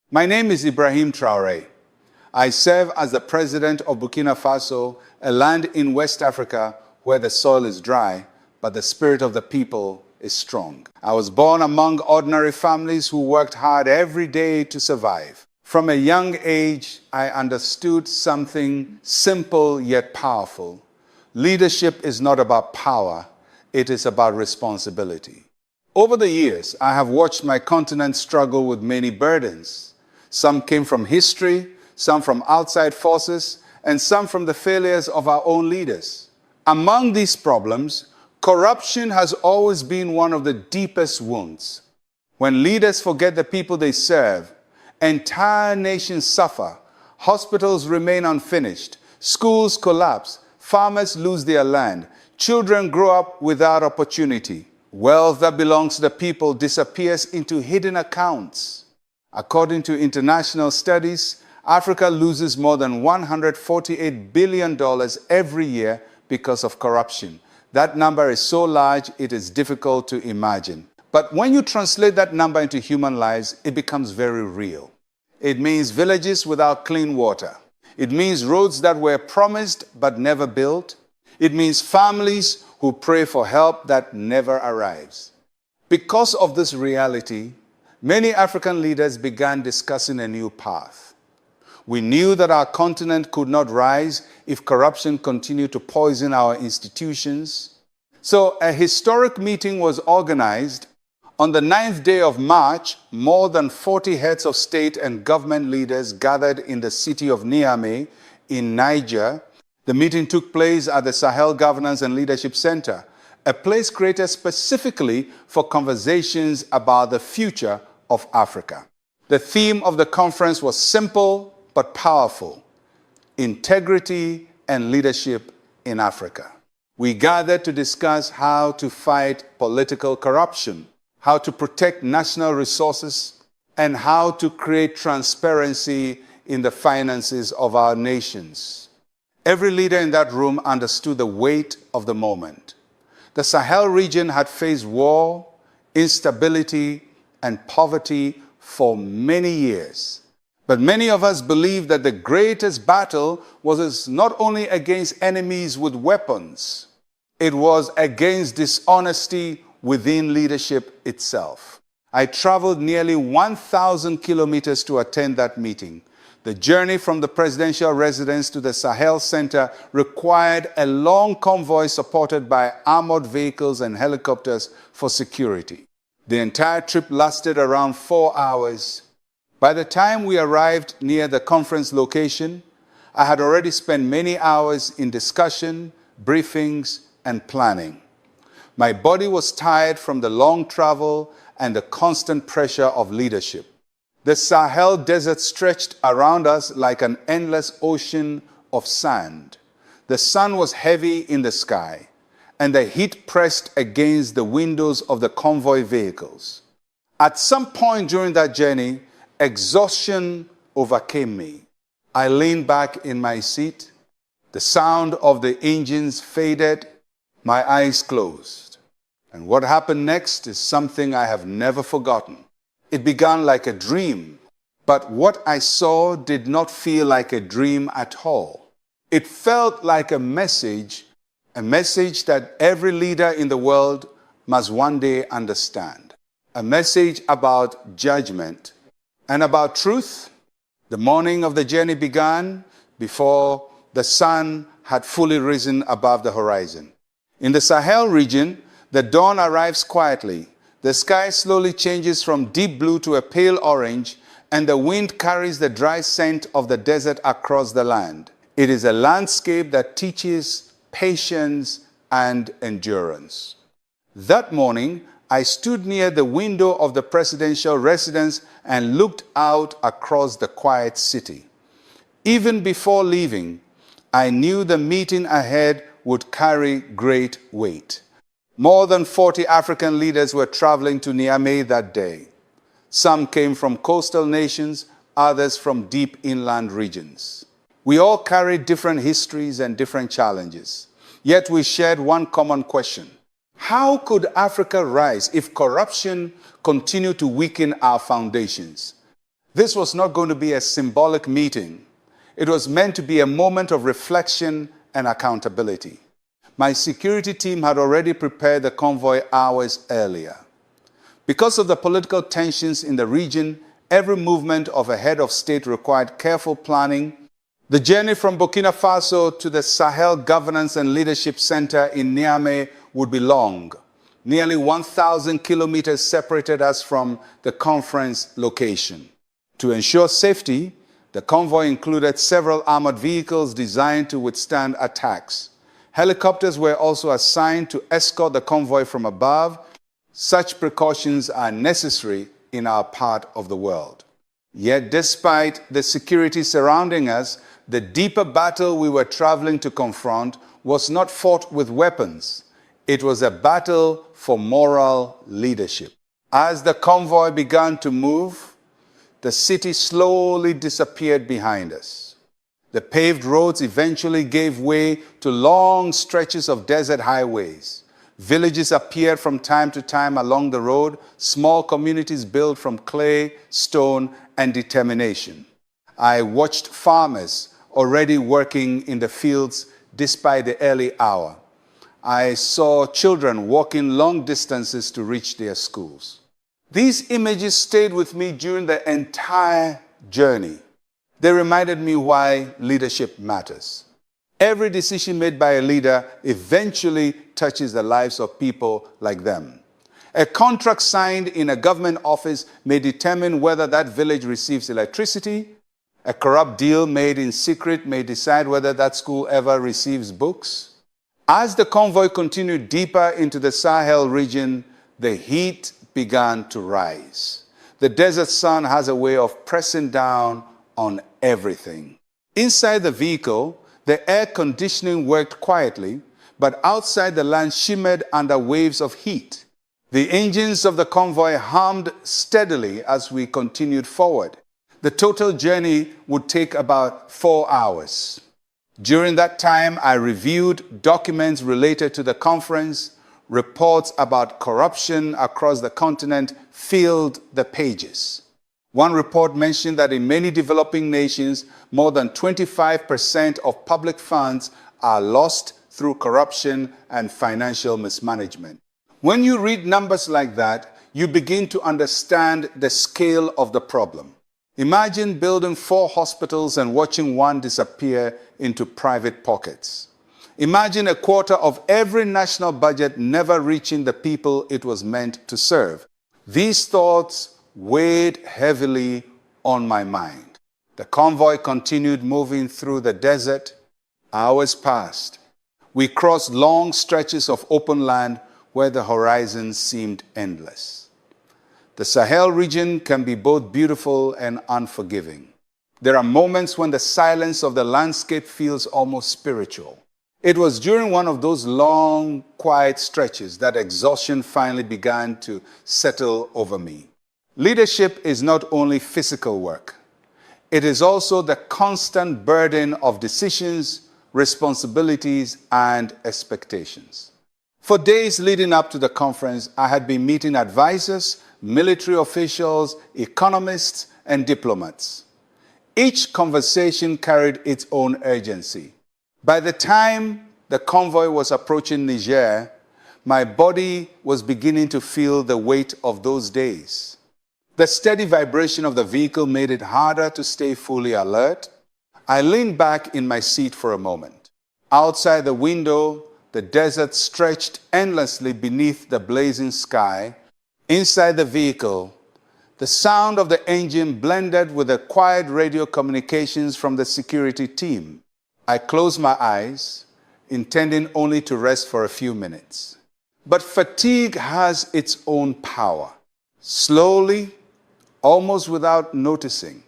My name is Ibrahim Traore. I serve as the president of Burkina Faso, a land in West Africa where the soil is dry, but the spirit of the people is strong. I was born among ordinary families who worked hard every day to survive. From a young age, I understood something simple yet powerful. Leadership is not about power, it is about responsibility. Over the years, I have watched my continent struggle with many burdens. Some came from history, some from outside forces, and some from the failures of our own leaders. Among these problems, corruption has always been one of the deepest wounds. When leaders forget the people they serve, entire nations suffer, hospitals remain unfinished, schools collapse, farmers lose their land, children grow up without opportunity. Wealth that belongs to the people disappears into hidden accounts. According to international studies, Africa loses more than $148 billion every year because of corruption. That number is so large, it is difficult to imagine. But when you translate that number into human lives, it becomes very real. It means villages without clean water. It means roads that were promised but never built. It means families who pray for help that never arrives. Because of this reality, many African leaders began discussing a new path. We knew that our continent could not rise if corruption continued to poison our institutions. So a historic meeting was organized. On the 9th day of March, more than 40 heads of state and government leaders gathered in the city of Niamey in Niger. The meeting took place at the Sahel Governance and Leadership Center, a place created specifically for conversations about the future of Africa. The theme of the conference was simple but powerful: integrity and leadership in Africa. We gathered to discuss how to fight political corruption, how to protect national resources, and how to create transparency in the finances of our nations. Every leader in that room understood the weight of the moment. The Sahel region had faced war, instability, and poverty for many years. But many of us believe that the greatest battle was not only against enemies with weapons, it was against dishonesty within leadership itself. I traveled nearly 1,000 kilometers to attend that meeting. The journey from the presidential residence to the Sahel Center required a long convoy supported by armored vehicles and helicopters for security. The entire trip lasted around 4 hours. By the time we arrived near the conference location, I had already spent many hours in discussion, briefings, and planning. My body was tired from the long travel and the constant pressure of leadership. The Sahel desert stretched around us like an endless ocean of sand. The sun was heavy in the sky, and the heat pressed against the windows of the convoy vehicles. At some point during that journey, exhaustion overcame me. I leaned back in my seat. The sound of the engines faded. My eyes closed. And what happened next is something I have never forgotten. It began like a dream, but what I saw did not feel like a dream at all. It felt like a message that every leader in the world must one day understand. A message about judgment and about truth. The morning of the journey began before the sun had fully risen above the horizon. In the Sahel region, the dawn arrives quietly. The sky slowly changes from deep blue to a pale orange, and the wind carries the dry scent of the desert across the land. It is a landscape that teaches patience and endurance. That morning, I stood near the window of the presidential residence and looked out across the quiet city. Even before leaving, I knew the meeting ahead would carry great weight. More than 40 African leaders were traveling to Niamey that day. Some came from coastal nations, others from deep inland regions. We all carried different histories and different challenges. Yet we shared one common question: how could Africa rise if corruption continued to weaken our foundations? This was not going to be a symbolic meeting. It was meant to be a moment of reflection and accountability. My security team had already prepared the convoy hours earlier. Because of the political tensions in the region, every movement of a head of state required careful planning. The journey from Burkina Faso to the Sahel Governance and Leadership Center in Niamey would be long. Nearly 1,000 kilometers separated us from the conference location. To ensure safety, the convoy included several armored vehicles designed to withstand attacks. Helicopters were also assigned to escort the convoy from above. Such precautions are necessary in our part of the world. Yet, despite the security surrounding us, the deeper battle we were traveling to confront was not fought with weapons. It was a battle for moral leadership. As the convoy began to move, the city slowly disappeared behind us. The paved roads eventually gave way to long stretches of desert highways. Villages appeared from time to time along the road, small communities built from clay, stone, and determination. I watched farmers already working in the fields despite the early hour. I saw children walking long distances to reach their schools. These images stayed with me during the entire journey. They reminded me why leadership matters. Every decision made by a leader eventually touches the lives of people like them. A contract signed in a government office may determine whether that village receives electricity. A corrupt deal made in secret may decide whether that school ever receives books. As the convoy continued deeper into the Sahel region, the heat began to rise. The desert sun has a way of pressing down on everything. Inside the vehicle, the air conditioning worked quietly, but outside the land shimmered under waves of heat. The engines of the convoy hummed steadily as we continued forward. The total journey would take about 4 hours. During that time, I reviewed documents related to the conference. Reports about corruption across the continent filled the pages. One report mentioned that in many developing nations, more than 25% of public funds are lost through corruption and financial mismanagement. When you read numbers like that, you begin to understand the scale of the problem. Imagine building 4 hospitals and watching one disappear into private pockets. Imagine a quarter of every national budget never reaching the people it was meant to serve. These thoughts weighed heavily on my mind. The convoy continued moving through the desert. Hours passed. We crossed long stretches of open land where the horizon seemed endless. The Sahel region can be both beautiful and unforgiving. There are moments when the silence of the landscape feels almost spiritual. It was during one of those long, quiet stretches that exhaustion finally began to settle over me. Leadership is not only physical work. It is also the constant burden of decisions, responsibilities, and expectations. For days leading up to the conference, I had been meeting advisors, military officials, economists, and diplomats. Each conversation carried its own urgency. By the time the convoy was approaching Niger, my body was beginning to feel the weight of those days. The steady vibration of the vehicle made it harder to stay fully alert. I leaned back in my seat for a moment. Outside the window, the desert stretched endlessly beneath the blazing sky. Inside the vehicle, the sound of the engine blended with the quiet radio communications from the security team. I closed my eyes, intending only to rest for a few minutes. But fatigue has its own power. Slowly, almost without noticing,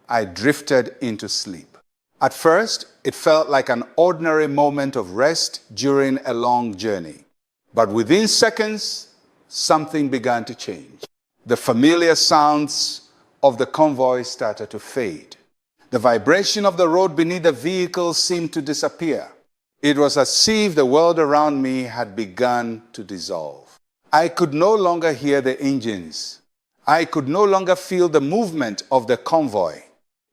I drifted into sleep. At first, it felt like an ordinary moment of rest during a long journey. But within seconds, something began to change. The familiar sounds of the convoy started to fade. The vibration of the road beneath the vehicle seemed to disappear. It was as if the world around me had begun to dissolve. I could no longer hear the engines. I could no longer feel the movement of the convoy.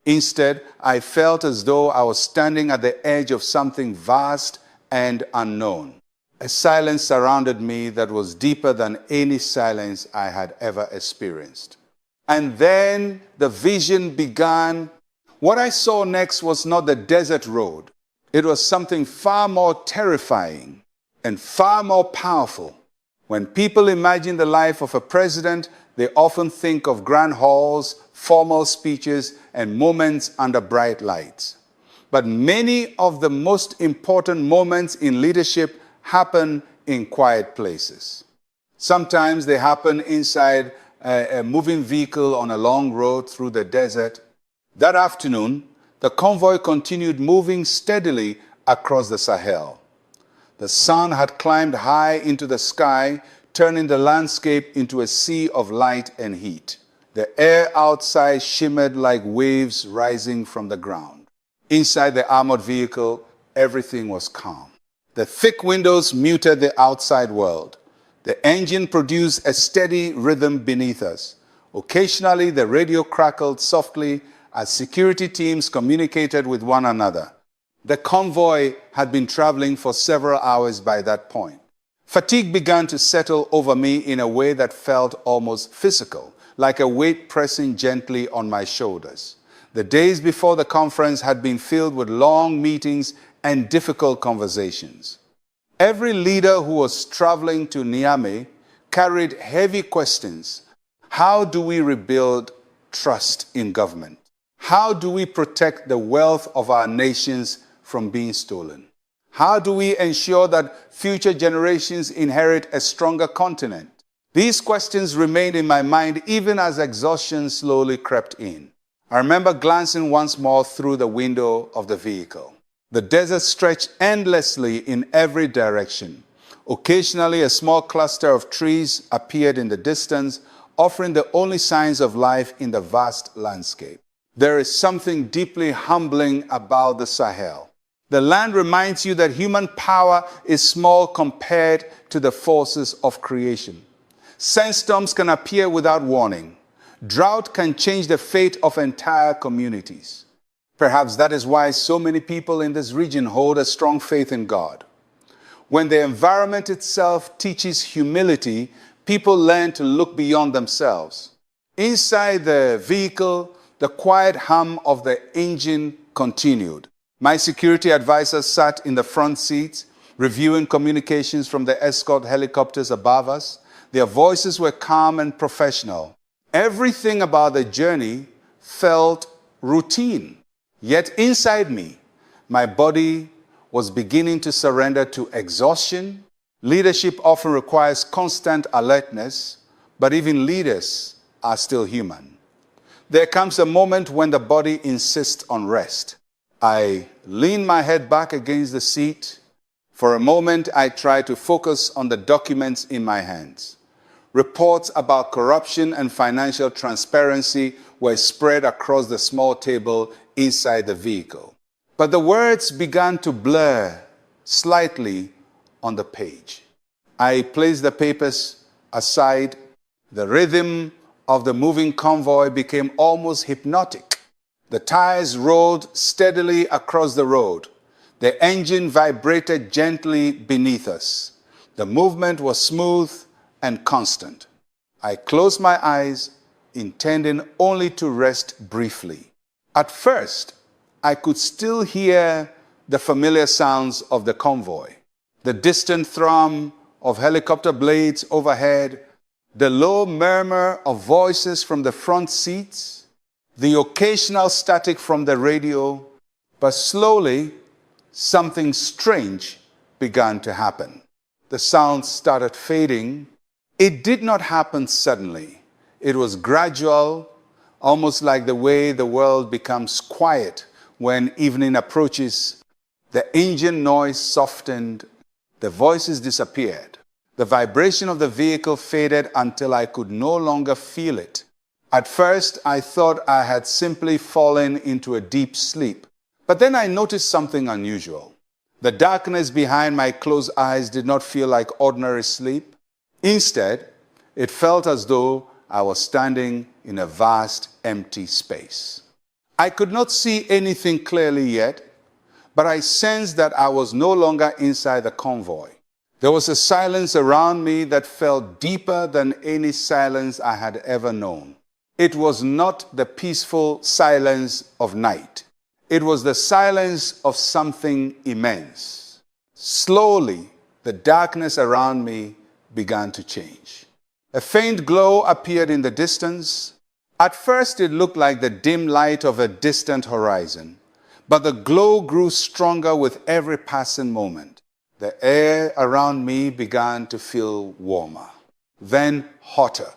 Instead, I felt as though I was standing at the edge of something vast and unknown. A silence surrounded me that was deeper than any silence I had ever experienced. And then the vision began. What I saw next was not the desert road. It was something far more terrifying and far more powerful. When people imagine the life of a president, they often think of grand halls, formal speeches, and moments under bright lights. But many of the most important moments in leadership happen in quiet places. Sometimes they happen inside a moving vehicle on a long road through the desert. That afternoon, the convoy continued moving steadily across the Sahel. The sun had climbed high into the sky, turning the landscape into a sea of light and heat. The air outside shimmered like waves rising from the ground. Inside the armored vehicle, everything was calm. The thick windows muted the outside world. The engine produced a steady rhythm beneath us. Occasionally, the radio crackled softly as security teams communicated with one another. The convoy had been traveling for several hours by that point. Fatigue began to settle over me in a way that felt almost physical, like a weight pressing gently on my shoulders. The days before the conference had been filled with long meetings and difficult conversations. Every leader who was traveling to Niamey carried heavy questions. How do we rebuild trust in government? How do we protect the wealth of our nations from being stolen? How do we ensure that future generations inherit a stronger continent? These questions remained in my mind even as exhaustion slowly crept in. I remember glancing once more through the window of the vehicle. The desert stretched endlessly in every direction. Occasionally, a small cluster of trees appeared in the distance, offering the only signs of life in the vast landscape. There is something deeply humbling about the Sahel. The land reminds you that human power is small compared to the forces of creation. Sandstorms can appear without warning. Drought can change the fate of entire communities. Perhaps that is why so many people in this region hold a strong faith in God. When the environment itself teaches humility, people learn to look beyond themselves. Inside the vehicle, the quiet hum of the engine continued. My security advisor sat in the front seat, reviewing communications from the escort helicopters above us. Their voices were calm and professional. Everything about the journey felt routine. Yet inside me, my body was beginning to surrender to exhaustion. Leadership often requires constant alertness, but even leaders are still human. There comes a moment when the body insists on rest. I lean my head back against the seat. For a moment, I try to focus on the documents in my hands. Reports about corruption and financial transparency were spread across the small table inside the vehicle. But the words began to blur slightly on the page. I placed the papers aside. The rhythm of the moving convoy became almost hypnotic. The tires rolled steadily across the road. The engine vibrated gently beneath us. The movement was smooth and constant. I closed my eyes, intending only to rest briefly. At first, I could still hear the familiar sounds of the convoy, the distant thrum of helicopter blades overhead, the low murmur of voices from the front seats, the occasional static from the radio. But slowly, something strange began to happen. The sounds started fading. It did not happen suddenly. It was gradual, almost like the way the world becomes quiet when evening approaches. The engine noise softened. The voices disappeared. The vibration of the vehicle faded until I could no longer feel it. At first, I thought I had simply fallen into a deep sleep. But then I noticed something unusual. The darkness behind my closed eyes did not feel like ordinary sleep. Instead, it felt as though I was standing in a vast, empty space. I could not see anything clearly yet, but I sensed that I was no longer inside the convoy. There was a silence around me that felt deeper than any silence I had ever known. It was not the peaceful silence of night. It was the silence of something immense. Slowly, the darkness around me began to change. A faint glow appeared in the distance. At first, it looked like the dim light of a distant horizon, but the glow grew stronger with every passing moment. The air around me began to feel warmer, then hotter.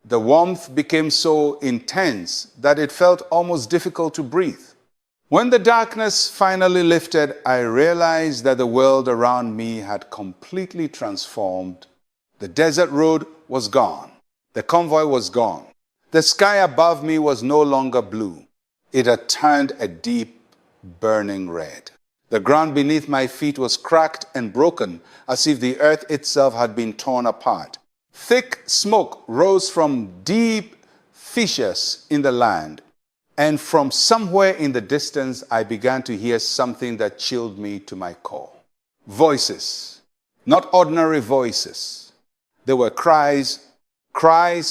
The warmth became so intense that it felt almost difficult to breathe. When the darkness finally lifted, I realized that the world around me had completely transformed. The desert road was gone. The convoy was gone. The sky above me was no longer blue. It had turned a deep, burning red. The ground beneath my feet was cracked and broken, as if the earth itself had been torn apart. Thick smoke rose from deep fissures in the land, and from somewhere in the distance, I began to hear something that chilled me to my core. Voices, not ordinary voices. There were cries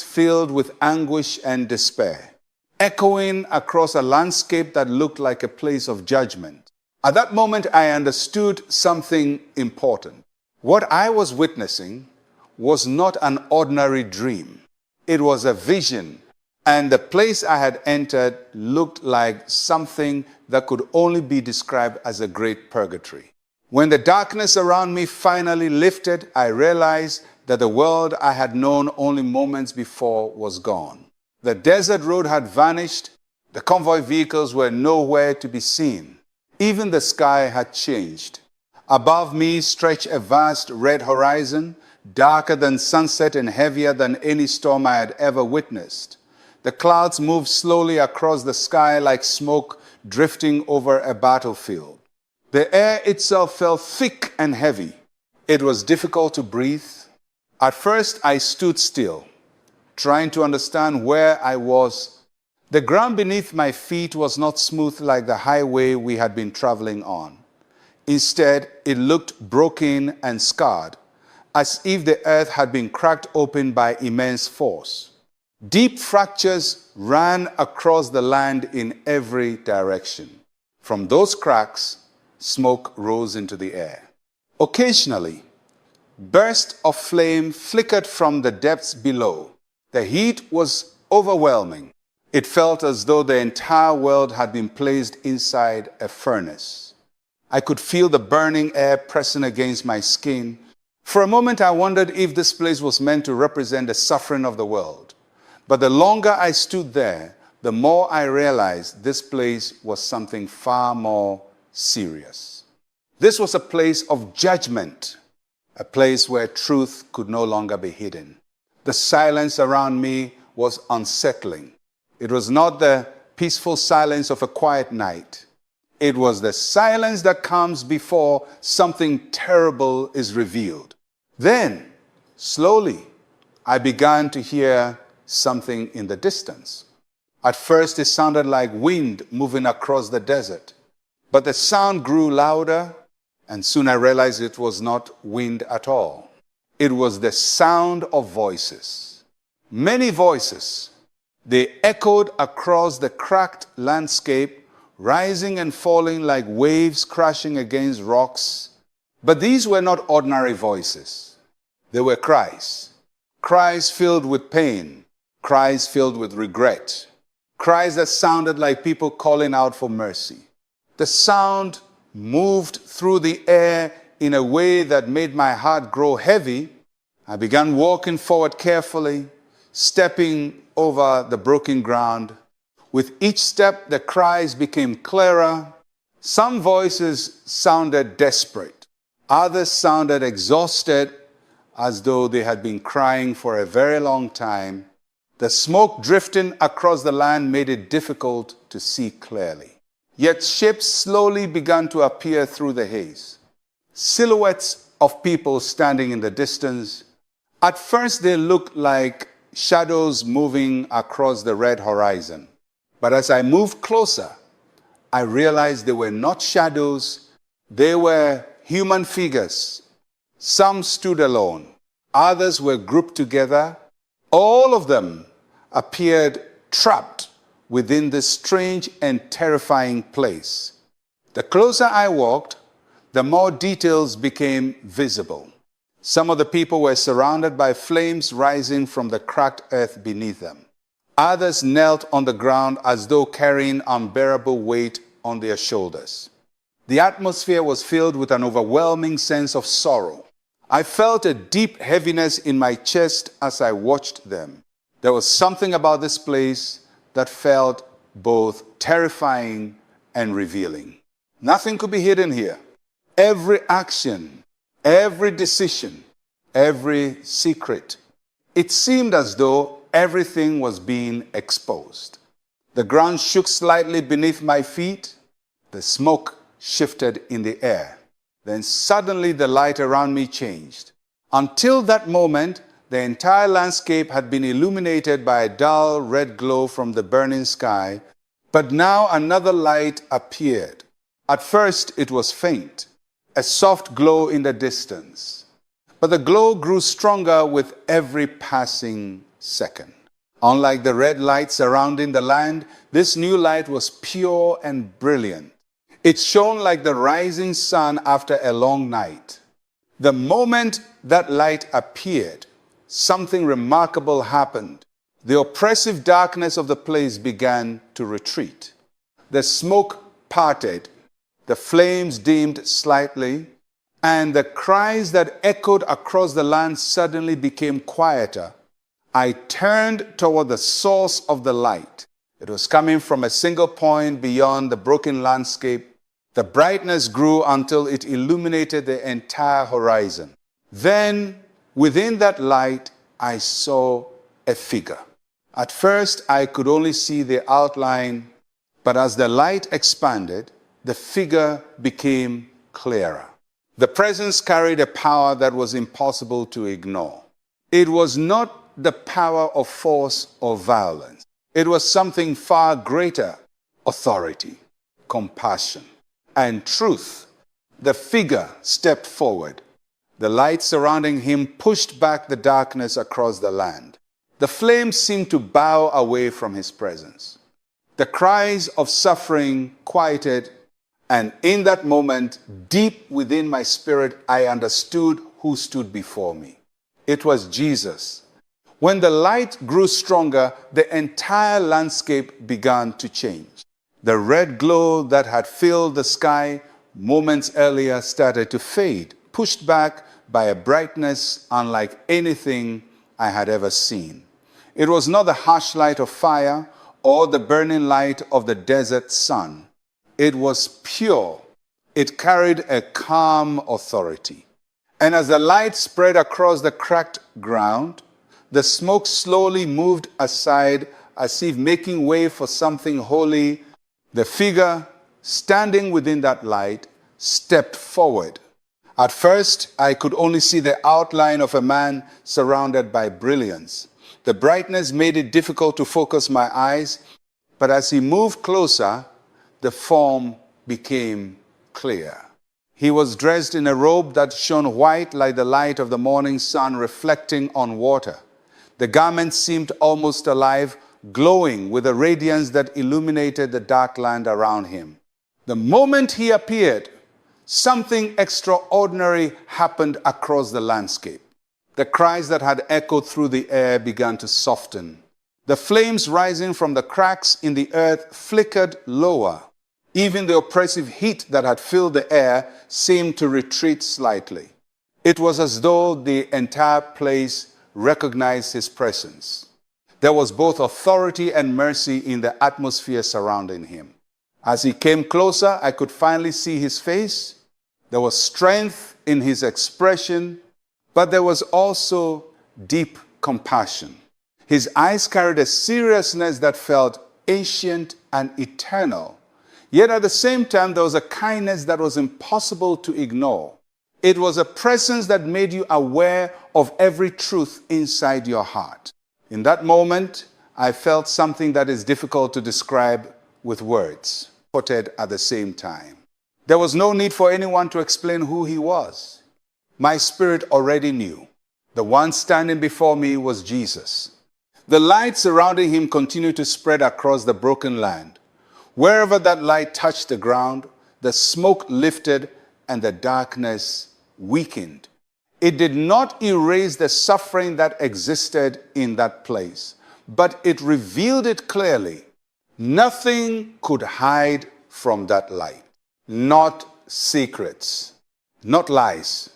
filled with anguish and despair, echoing across a landscape that looked like a place of judgment. At that moment, I understood something important. What I was witnessing was not an ordinary dream. It was a vision, and the place I had entered looked like something that could only be described as a great purgatory. When the darkness around me finally lifted, I realized that the world I had known only moments before was gone. The desert road had vanished. The convoy vehicles were nowhere to be seen. Even the sky had changed. Above me stretched a vast red horizon, darker than sunset and heavier than any storm I had ever witnessed. The clouds moved slowly across the sky like smoke drifting over a battlefield. The air itself felt thick and heavy. It was difficult to breathe. At first, I stood still, trying to understand where I was. The ground beneath my feet was not smooth like the highway we had been traveling on. Instead, it looked broken and scarred, as if the earth had been cracked open by immense force. Deep fractures ran across the land in every direction. From those cracks, smoke rose into the air. Occasionally, bursts of flame flickered from the depths below. The heat was overwhelming. It felt as though the entire world had been placed inside a furnace. I could feel the burning air pressing against my skin. For a moment, I wondered if this place was meant to represent the suffering of the world. But the longer I stood there, the more I realized this place was something far more serious. This was a place of judgment, a place where truth could no longer be hidden. The silence around me was unsettling. It was not the peaceful silence of a quiet night. It was the silence that comes before something terrible is revealed. Then, slowly, I began to hear something in the distance. At first, it sounded like wind moving across the desert. But the sound grew louder, and soon I realized it was not wind at all. It was the sound of voices. Many voices. They echoed across the cracked landscape, rising and falling like waves crashing against rocks. But these were not ordinary voices. They were cries. Cries filled with pain. Cries filled with regret. Cries that sounded like people calling out for mercy. The sound moved through the air in a way that made my heart grow heavy. I began walking forward carefully, stepping over the broken ground. With each step, the cries became clearer. Some voices sounded desperate. Others sounded exhausted, as though they had been crying for a very long time. The smoke drifting across the land made it difficult to see clearly. Yet shapes slowly began to appear through the haze. Silhouettes of people standing in the distance. At first, they looked like shadows moving across the red horizon. But as I moved closer, I realized they were not shadows, they were human figures. Some stood alone, others were grouped together. All of them appeared trapped within this strange and terrifying place. The closer I walked, the more details became visible. Some of the people were surrounded by flames rising from the cracked earth beneath them. Others knelt on the ground as though carrying unbearable weight on their shoulders. The atmosphere was filled with an overwhelming sense of sorrow. I felt a deep heaviness in my chest as I watched them. There was something about this place that felt both terrifying and revealing. Nothing could be hidden here. Every action, every decision, every secret. It seemed as though everything was being exposed. The ground shook slightly beneath my feet. The smoke shifted in the air. Then suddenly the light around me changed. Until that moment, the entire landscape had been illuminated by a dull red glow from the burning sky, but now another light appeared. At first it was faint, a soft glow in the distance. But the glow grew stronger with every passing second. Unlike the red light surrounding the land, this new light was pure and brilliant. It shone like the rising sun after a long night. The moment that light appeared, something remarkable happened. The oppressive darkness of the place began to retreat. The smoke parted, the flames dimmed slightly, and the cries that echoed across the land suddenly became quieter. I turned toward the source of the light. It was coming from a single point beyond the broken landscape. The brightness grew until it illuminated the entire horizon. Then, within that light, I saw a figure. At first, I could only see the outline, but as the light expanded, the figure became clearer. The presence carried a power that was impossible to ignore. It was not the power of force or violence. It was something far greater: authority, compassion, and truth. The figure stepped forward. The light surrounding him pushed back the darkness across the land. The flames seemed to bow away from his presence. The cries of suffering quieted, and in that moment, deep within my spirit, I understood who stood before me. It was Jesus. When the light grew stronger, the entire landscape began to change. The red glow that had filled the sky moments earlier started to fade, pushed back by a brightness unlike anything I had ever seen. It was not the harsh light of fire or the burning light of the desert sun. It was pure. It carried a calm authority. And as the light spread across the cracked ground, the smoke slowly moved aside as if making way for something holy. The figure standing within that light stepped forward. At first, I could only see the outline of a man surrounded by brilliance. The brightness made it difficult to focus my eyes, but as he moved closer, the form became clear. He was dressed in a robe that shone white like the light of the morning sun reflecting on water. The garment seemed almost alive, glowing with a radiance that illuminated the dark land around him. The moment he appeared, something extraordinary happened across the landscape. The cries that had echoed through the air began to soften. The flames rising from the cracks in the earth flickered lower. Even the oppressive heat that had filled the air seemed to retreat slightly. It was as though the entire place recognized his presence. There was both authority and mercy in the atmosphere surrounding him. As he came closer, I could finally see his face. There was strength in his expression, but there was also deep compassion. His eyes carried a seriousness that felt ancient and eternal. Yet at the same time, there was a kindness that was impossible to ignore. It was a presence that made you aware of every truth inside your heart. In that moment, I felt something that is difficult to describe with words, putted at the same time. There was no need for anyone to explain who he was. My spirit already knew. The one standing before me was Jesus. The light surrounding him continued to spread across the broken land. Wherever that light touched the ground, the smoke lifted and the darkness weakened. It did not erase the suffering that existed in that place, but it revealed it clearly. Nothing could hide from that light. Not secrets, not lies,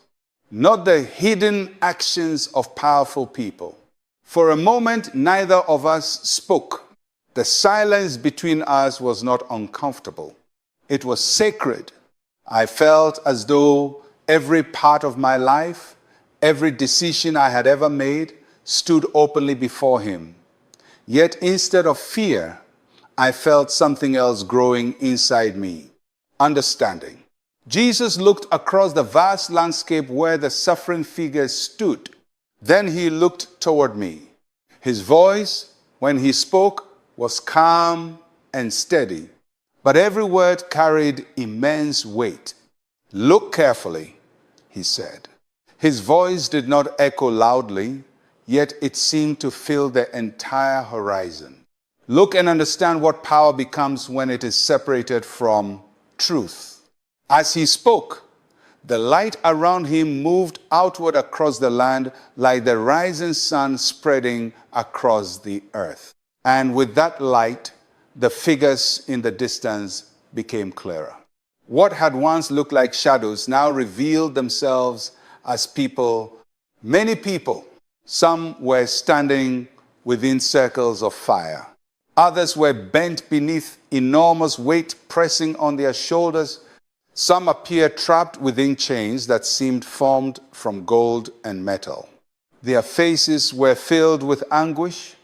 not the hidden actions of powerful people. For a moment, neither of us spoke. The silence between us was not uncomfortable. It was sacred. I felt as though every part of my life, every decision I had ever made, stood openly before him. Yet instead of fear, I felt something else growing inside me. Understanding. Jesus looked across the vast landscape where the suffering figures stood. Then he looked toward me. His voice, when he spoke, was calm and steady, but every word carried immense weight. Look carefully, he said. His voice did not echo loudly, yet it seemed to fill the entire horizon. Look and understand what power becomes when it is separated from truth. As he spoke, the light around him moved outward across the land like the rising sun spreading across the earth. And with that light, the figures in the distance became clearer. What had once looked like shadows now revealed themselves as people, many people. Some were standing within circles of fire. Others were bent beneath enormous weight pressing on their shoulders. Some appeared trapped within chains that seemed formed from gold and metal. Their faces were filled with anguish,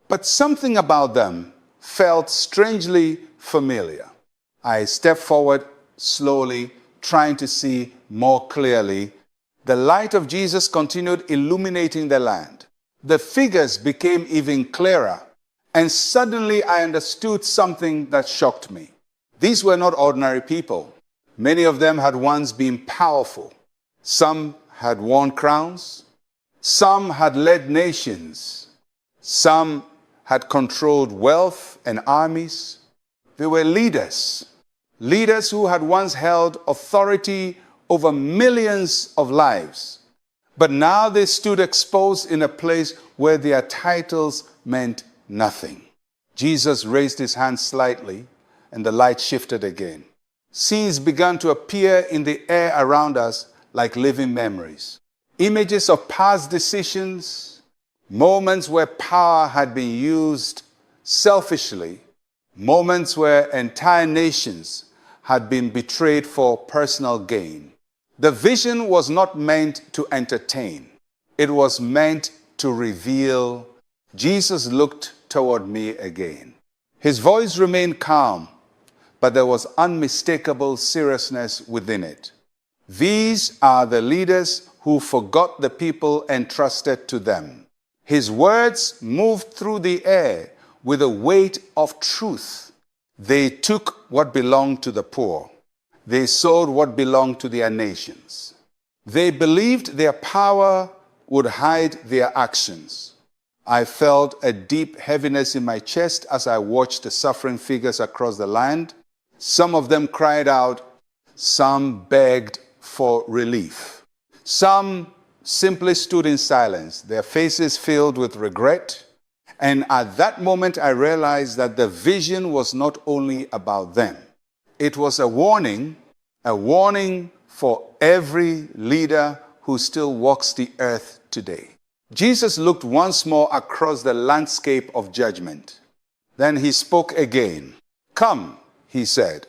but something about them felt strangely familiar. I stepped forward slowly, trying to see more clearly. The light of Jesus continued illuminating the land. The figures became even clearer, and suddenly I understood something that shocked me. These were not ordinary people. Many of them had once been powerful. Some had worn crowns. Some had led nations. Some had controlled wealth and armies. They were leaders who had once held authority over millions of lives. But now they stood exposed in a place where their titles meant nothing. Jesus raised his hand slightly, and the light shifted again. Scenes began to appear in the air around us like living memories. Images of past decisions, moments where power had been used selfishly, moments where entire nations had been betrayed for personal gain. The vision was not meant to entertain. It was meant to reveal. Jesus looked toward me again. His voice remained calm, but there was unmistakable seriousness within it. These are the leaders who forgot the people entrusted to them. His words moved through the air with the weight of truth. They took what belonged to the poor. They sold what belonged to their nations. They believed their power would hide their actions. I felt a deep heaviness in my chest as I watched the suffering figures across the land. Some of them cried out. Some begged for relief. Some simply stood in silence, their faces filled with regret. And at that moment, I realized that the vision was not only about them. It was a warning for every leader who still walks the earth today. Jesus looked once more across the landscape of judgment. Then he spoke again. Come, he said,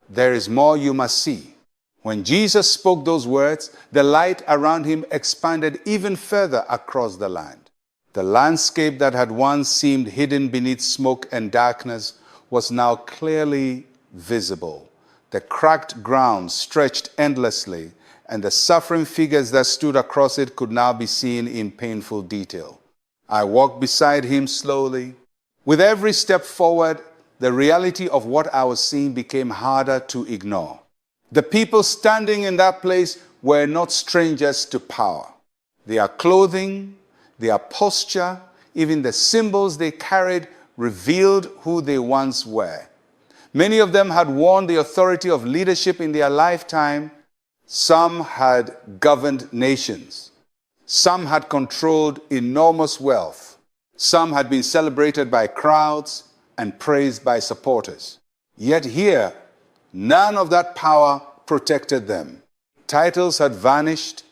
there is more you must see. When Jesus spoke those words, the light around him expanded even further across the land. The landscape that had once seemed hidden beneath smoke and darkness was now clearly visible. The cracked ground stretched endlessly, and the suffering figures that stood across it could now be seen in painful detail. I walked beside him slowly. With every step forward, the reality of what I was seeing became harder to ignore. The people standing in that place were not strangers to power. Their clothing, their posture, even the symbols they carried revealed who they once were. Many of them had worn the authority of leadership in their lifetime. Some had governed nations. Some had controlled enormous wealth. Some had been celebrated by crowds and praised by supporters. Yet here, none of that power protected them. Titles had vanished.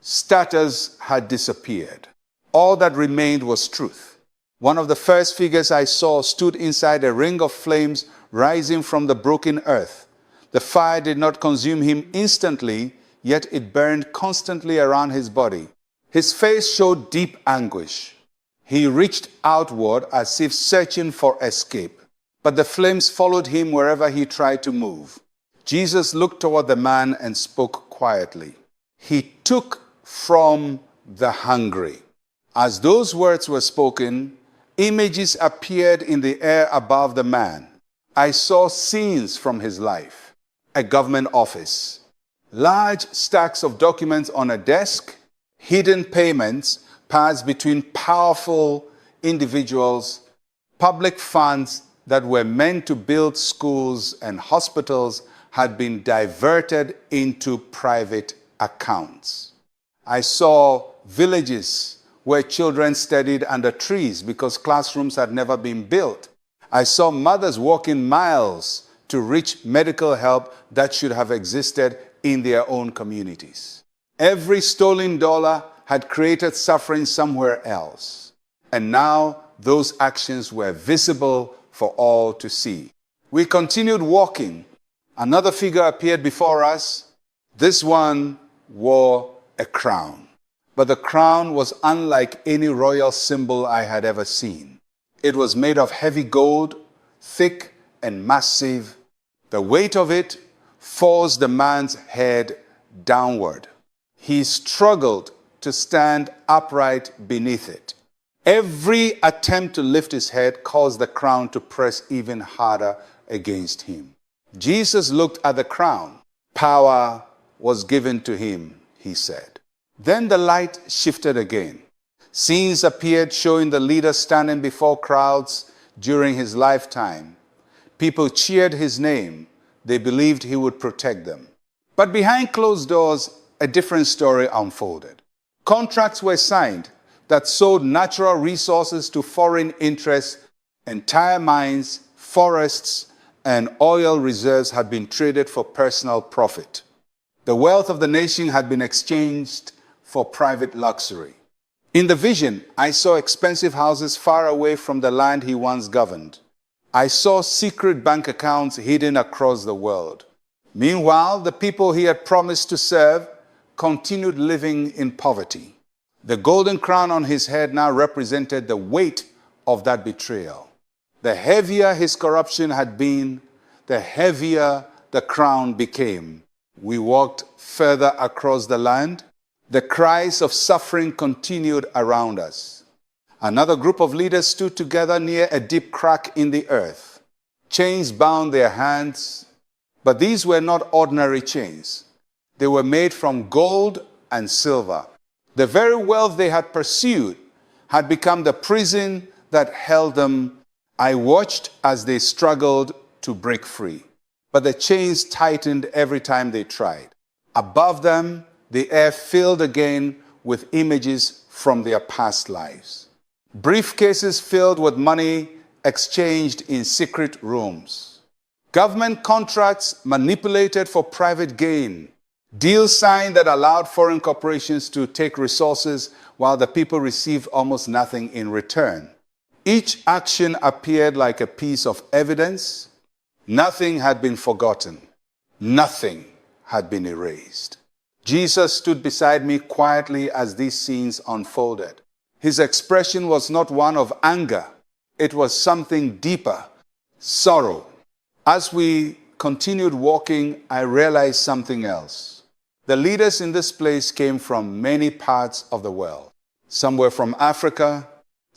Status had disappeared. All that remained was truth. One of the first figures I saw stood inside a ring of flames rising from the broken earth. The fire did not consume him instantly, yet it burned constantly around his body. His face showed deep anguish. He reached outward as if searching for escape, but the flames followed him wherever he tried to move. Jesus looked toward the man and spoke quietly. He took from the hungry. As those words were spoken, images appeared in the air above the man. I saw scenes from his life: a government office, large stacks of documents on a desk, hidden payments passed between powerful individuals, public funds that were meant to build schools and hospitals had been diverted into private accounts. I saw villages where children studied under trees because classrooms had never been built. I saw mothers walking miles to reach medical help that should have existed in their own communities. Every stolen dollar had created suffering somewhere else. And now those actions were visible for all to see. We continued walking. Another figure appeared before us. This one wore a crown. But the crown was unlike any royal symbol I had ever seen. It was made of heavy gold, thick and massive. The weight of it forced the man's head downward. He struggled to stand upright beneath it. Every attempt to lift his head caused the crown to press even harder against him. Jesus looked at the crown. Power was given to him, he said. Then the light shifted again. Scenes appeared showing the leader standing before crowds during his lifetime. People cheered his name. They believed he would protect them. But behind closed doors, a different story unfolded. Contracts were signed that sold natural resources to foreign interests. Entire mines, forests, and oil reserves had been traded for personal profit. The wealth of the nation had been exchanged for private luxury. In the vision, I saw expensive houses far away from the land he once governed. I saw secret bank accounts hidden across the world. Meanwhile, the people he had promised to serve continued living in poverty. The golden crown on his head now represented the weight of that betrayal. The heavier his corruption had been, the heavier the crown became. We walked further across the land. The cries of suffering continued around us. Another group of leaders stood together near a deep crack in the earth. Chains bound their hands, but these were not ordinary chains. They were made from gold and silver. The very wealth they had pursued had become the prison that held them. I watched as they struggled to break free, but the chains tightened every time they tried. Above them, the air filled again with images from their past lives. Briefcases filled with money exchanged in secret rooms. Government contracts manipulated for private gain. Deals signed that allowed foreign corporations to take resources while the people received almost nothing in return. Each action appeared like a piece of evidence. Nothing had been forgotten. Nothing had been erased. Jesus stood beside me quietly as these scenes unfolded. His expression was not one of anger. It was something deeper, sorrow. As we continued walking, I realized something else. The leaders in this place came from many parts of the world. Some were from Africa,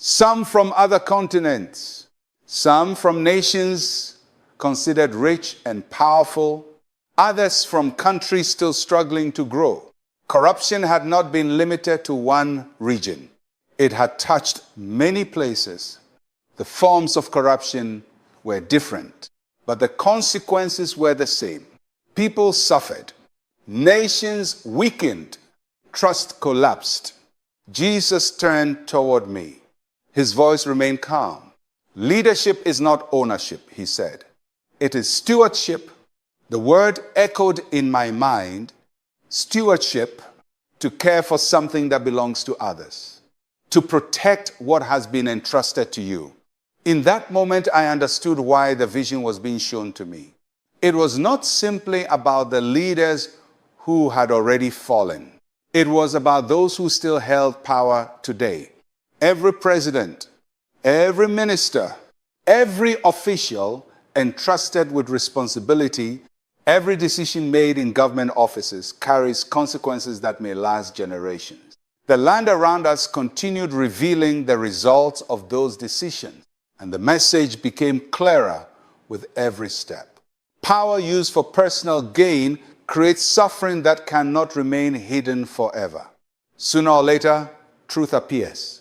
some from other continents, some from nations considered rich and powerful, others from countries still struggling to grow. Corruption had not been limited to one region. It had touched many places. The forms of corruption were different, but the consequences were the same. People suffered. Nations weakened. Trust collapsed. Jesus turned toward me. His voice remained calm. Leadership is not ownership, he said. It is stewardship. The word echoed in my mind. Stewardship, to care for something that belongs to others, to protect what has been entrusted to you. In that moment, I understood why the vision was being shown to me. It was not simply about the leaders who had already fallen. It was about those who still held power today. Every president, every minister, every official entrusted with responsibility, every decision made in government offices carries consequences that may last generations. The land around us continued revealing the results of those decisions, and the message became clearer with every step. Power used for personal gain creates suffering that cannot remain hidden forever. Sooner or later, truth appears.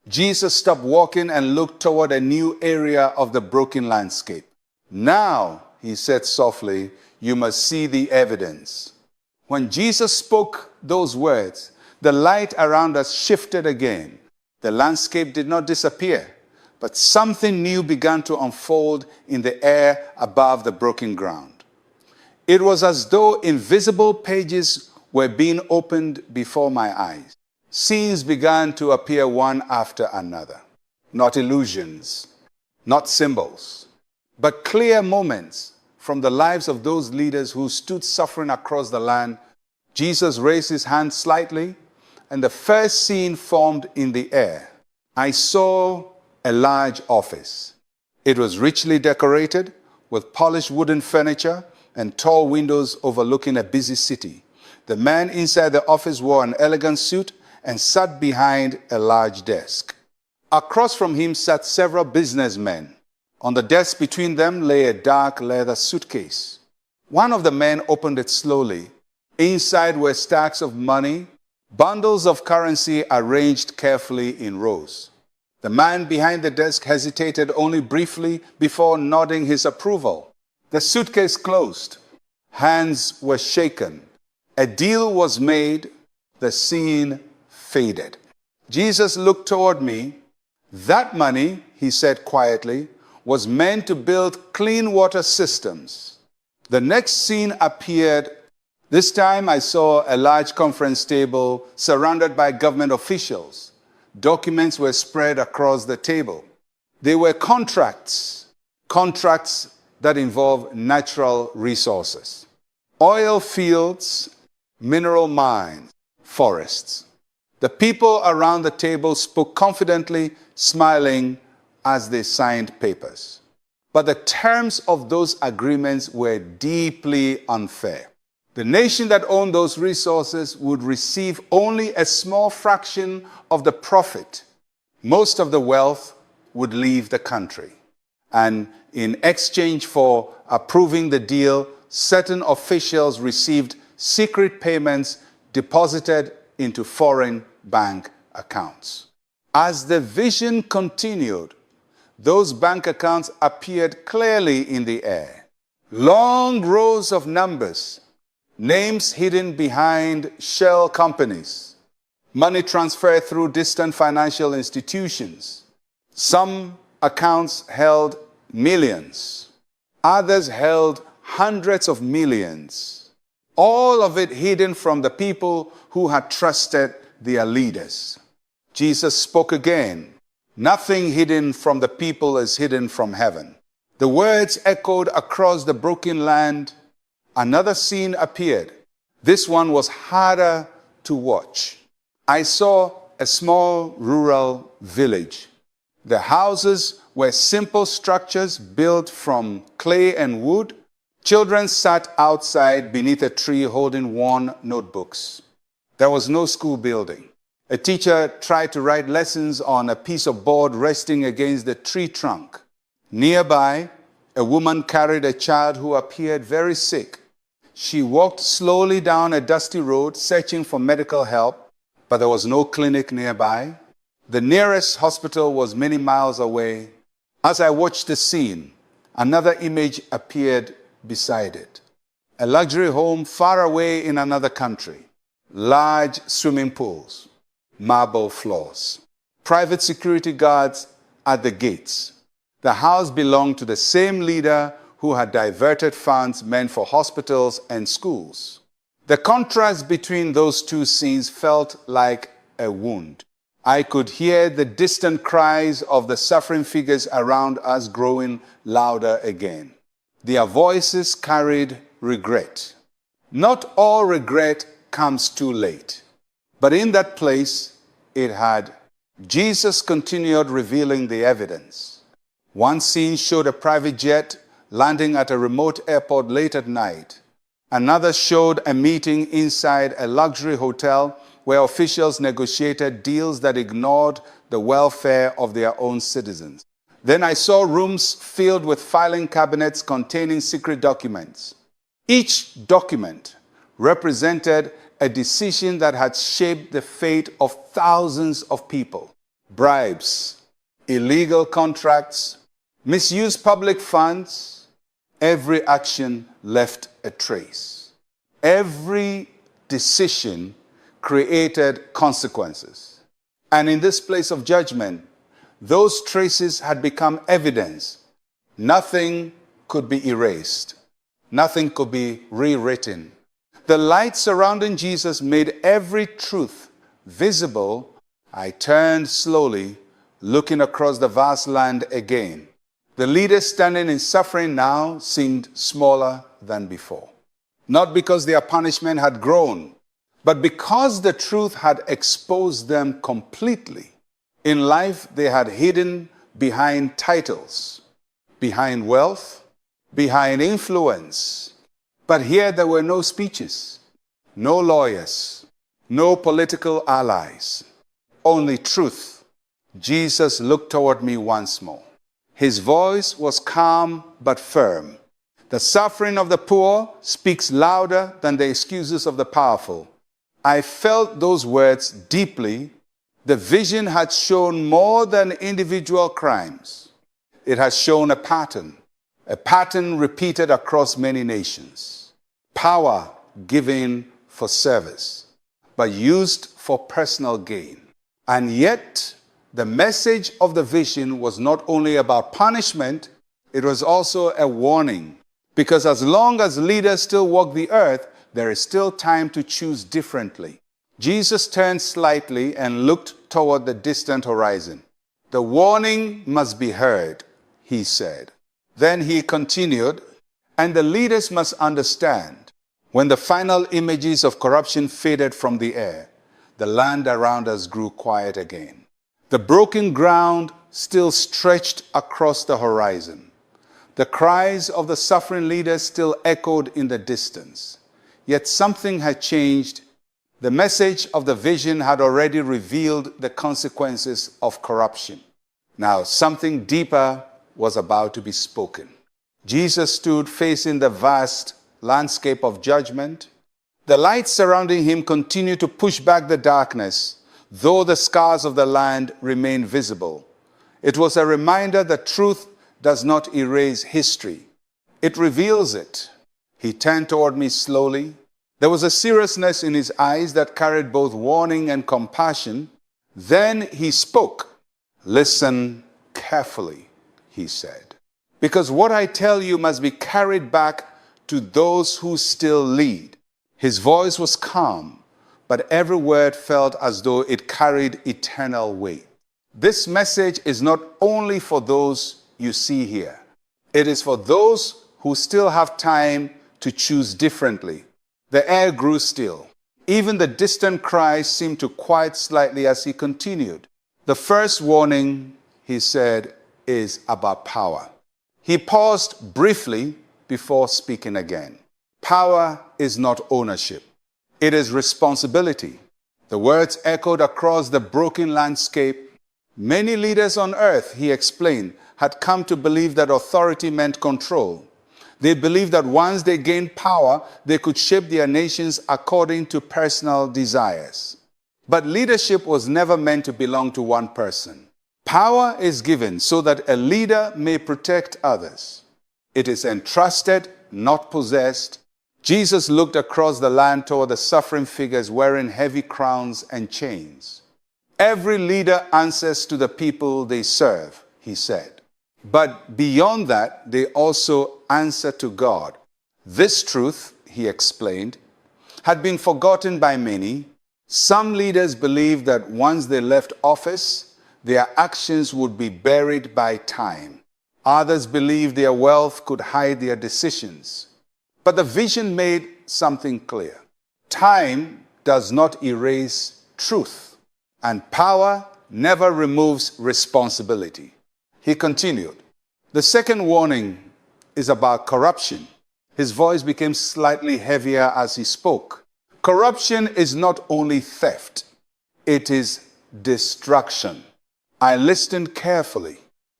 Jesus stopped walking and looked toward a new area of the broken landscape. Now, he said softly, you must see the evidence. When Jesus spoke those words, the light around us shifted again. The landscape did not disappear, but something new began to unfold in the air above the broken ground. It was as though invisible pages were being opened before my eyes. Scenes began to appear one after another. Not illusions, not symbols, but clear moments from the lives of those leaders who stood suffering across the land. Jesus raised his hand slightly, and the first scene formed in the air. I saw a large office. It was richly decorated with polished wooden furniture and tall windows overlooking a busy city. The man inside the office wore an elegant suit and sat behind a large desk. Across from him sat several businessmen. On the desk between them lay a dark leather suitcase. One of the men opened it slowly. Inside were stacks of money, bundles of currency arranged carefully in rows. The man behind the desk hesitated only briefly before nodding his approval. The suitcase closed. Hands were shaken. A deal was made. The scene faded. Jesus looked toward me. That money, he said quietly, was meant to build clean water systems. The next scene appeared. This time I saw a large conference table surrounded by government officials. Documents were spread across the table. They were contracts that involve natural resources, oil fields, mineral mines, forests. The people around the table spoke confidently, smiling as they signed papers. But the terms of those agreements were deeply unfair. The nation that owned those resources would receive only a small fraction of the profit. Most of the wealth would leave the country. And in exchange for approving the deal, certain officials received secret payments deposited into foreign bank accounts. As the vision continued, those bank accounts appeared clearly in the air. Long rows of numbers, names hidden behind shell companies, money transferred through distant financial institutions. Some accounts held millions, others held hundreds of millions, all of it hidden from the people who had trusted their leaders. Jesus spoke again. Nothing hidden from the people is hidden from heaven. The words echoed across the broken land. Another scene appeared. This one was harder to watch. I saw a small rural village. The houses were simple structures built from clay and wood. Children sat outside beneath a tree holding worn notebooks. There was no school building. A teacher tried to write lessons on a piece of board resting against the tree trunk. Nearby, a woman carried a child who appeared very sick. She walked slowly down a dusty road searching for medical help, but there was no clinic nearby. The nearest hospital was many miles away. As I watched the scene, another image appeared beside it. A luxury home far away in another country. Large swimming pools, marble floors, private security guards at the gates. The house belonged to the same leader who had diverted funds meant for hospitals and schools. The contrast between those two scenes felt like a wound. I could hear the distant cries of the suffering figures around us growing louder again. Their voices carried regret. Not all regret comes too late, but in that place it had. Jesus continued revealing the evidence. One scene showed a private jet landing at a remote airport late at night. Another showed a meeting inside a luxury hotel where officials negotiated deals that ignored the welfare of their own citizens. Then I saw rooms filled with filing cabinets containing secret documents. Each document represented a decision that had shaped the fate of thousands of people. Bribes, illegal contracts, misused public funds. Every action left a trace. Every decision created consequences. And in this place of judgment, those traces had become evidence. Nothing could be erased. Nothing could be rewritten. The light surrounding Jesus made every truth visible. I turned slowly, looking across the vast land again. The leaders standing in suffering now seemed smaller than before. Not because their punishment had grown, but because the truth had exposed them completely. In life, they had hidden behind titles, behind wealth, behind influence. But here there were no speeches, no lawyers, no political allies, only truth. Jesus looked toward me once more. His voice was calm but firm. The suffering of the poor speaks louder than the excuses of the powerful. I felt those words deeply. The vision had shown more than individual crimes. It has shown a pattern repeated across many nations. Power given for service, but used for personal gain. And yet, the message of the vision was not only about punishment, it was also a warning. Because as long as leaders still walk the earth, there is still time to choose differently. Jesus turned slightly and looked toward the distant horizon. The warning must be heard, he said. Then he continued, and the leaders must understand. When the final images of corruption faded from the air, the land around us grew quiet again. The broken ground still stretched across the horizon. The cries of the suffering leaders still echoed in the distance. Yet something had changed. The message of the vision had already revealed the consequences of corruption. Now something deeper was about to be spoken. Jesus stood facing the vast landscape of judgment. The light surrounding him continued to push back the darkness, though the scars of the land remained visible. It was a reminder that truth does not erase history. It reveals it. He turned toward me slowly. There was a seriousness in his eyes that carried both warning and compassion. Then he spoke. Listen carefully, he said, because what I tell you must be carried back to those who still lead. His voice was calm, but every word felt as though it carried eternal weight. This message is not only for those you see here. It is for those who still have time to choose differently. The air grew still. Even the distant cries seemed to quiet slightly as he continued. The first warning, he said, is about power. He paused briefly before speaking again. Power is not ownership. It is responsibility. The words echoed across the broken landscape. Many leaders on earth, he explained, had come to believe that authority meant control. They believed that once they gained power, they could shape their nations according to personal desires. But leadership was never meant to belong to one person. Power is given so that a leader may protect others. It is entrusted, not possessed. Jesus looked across the land toward the suffering figures wearing heavy crowns and chains. Every leader answers to the people they serve, he said. But beyond that, they also answer to God. This truth, he explained, had been forgotten by many. Some leaders believed that once they left office, their actions would be buried by time. Others believed their wealth could hide their decisions. But the vision made something clear. Time does not erase truth, and power never removes responsibility. He continued. The second warning is about corruption. His voice became slightly heavier as he spoke. Corruption is not only theft, it is destruction. I listened carefully.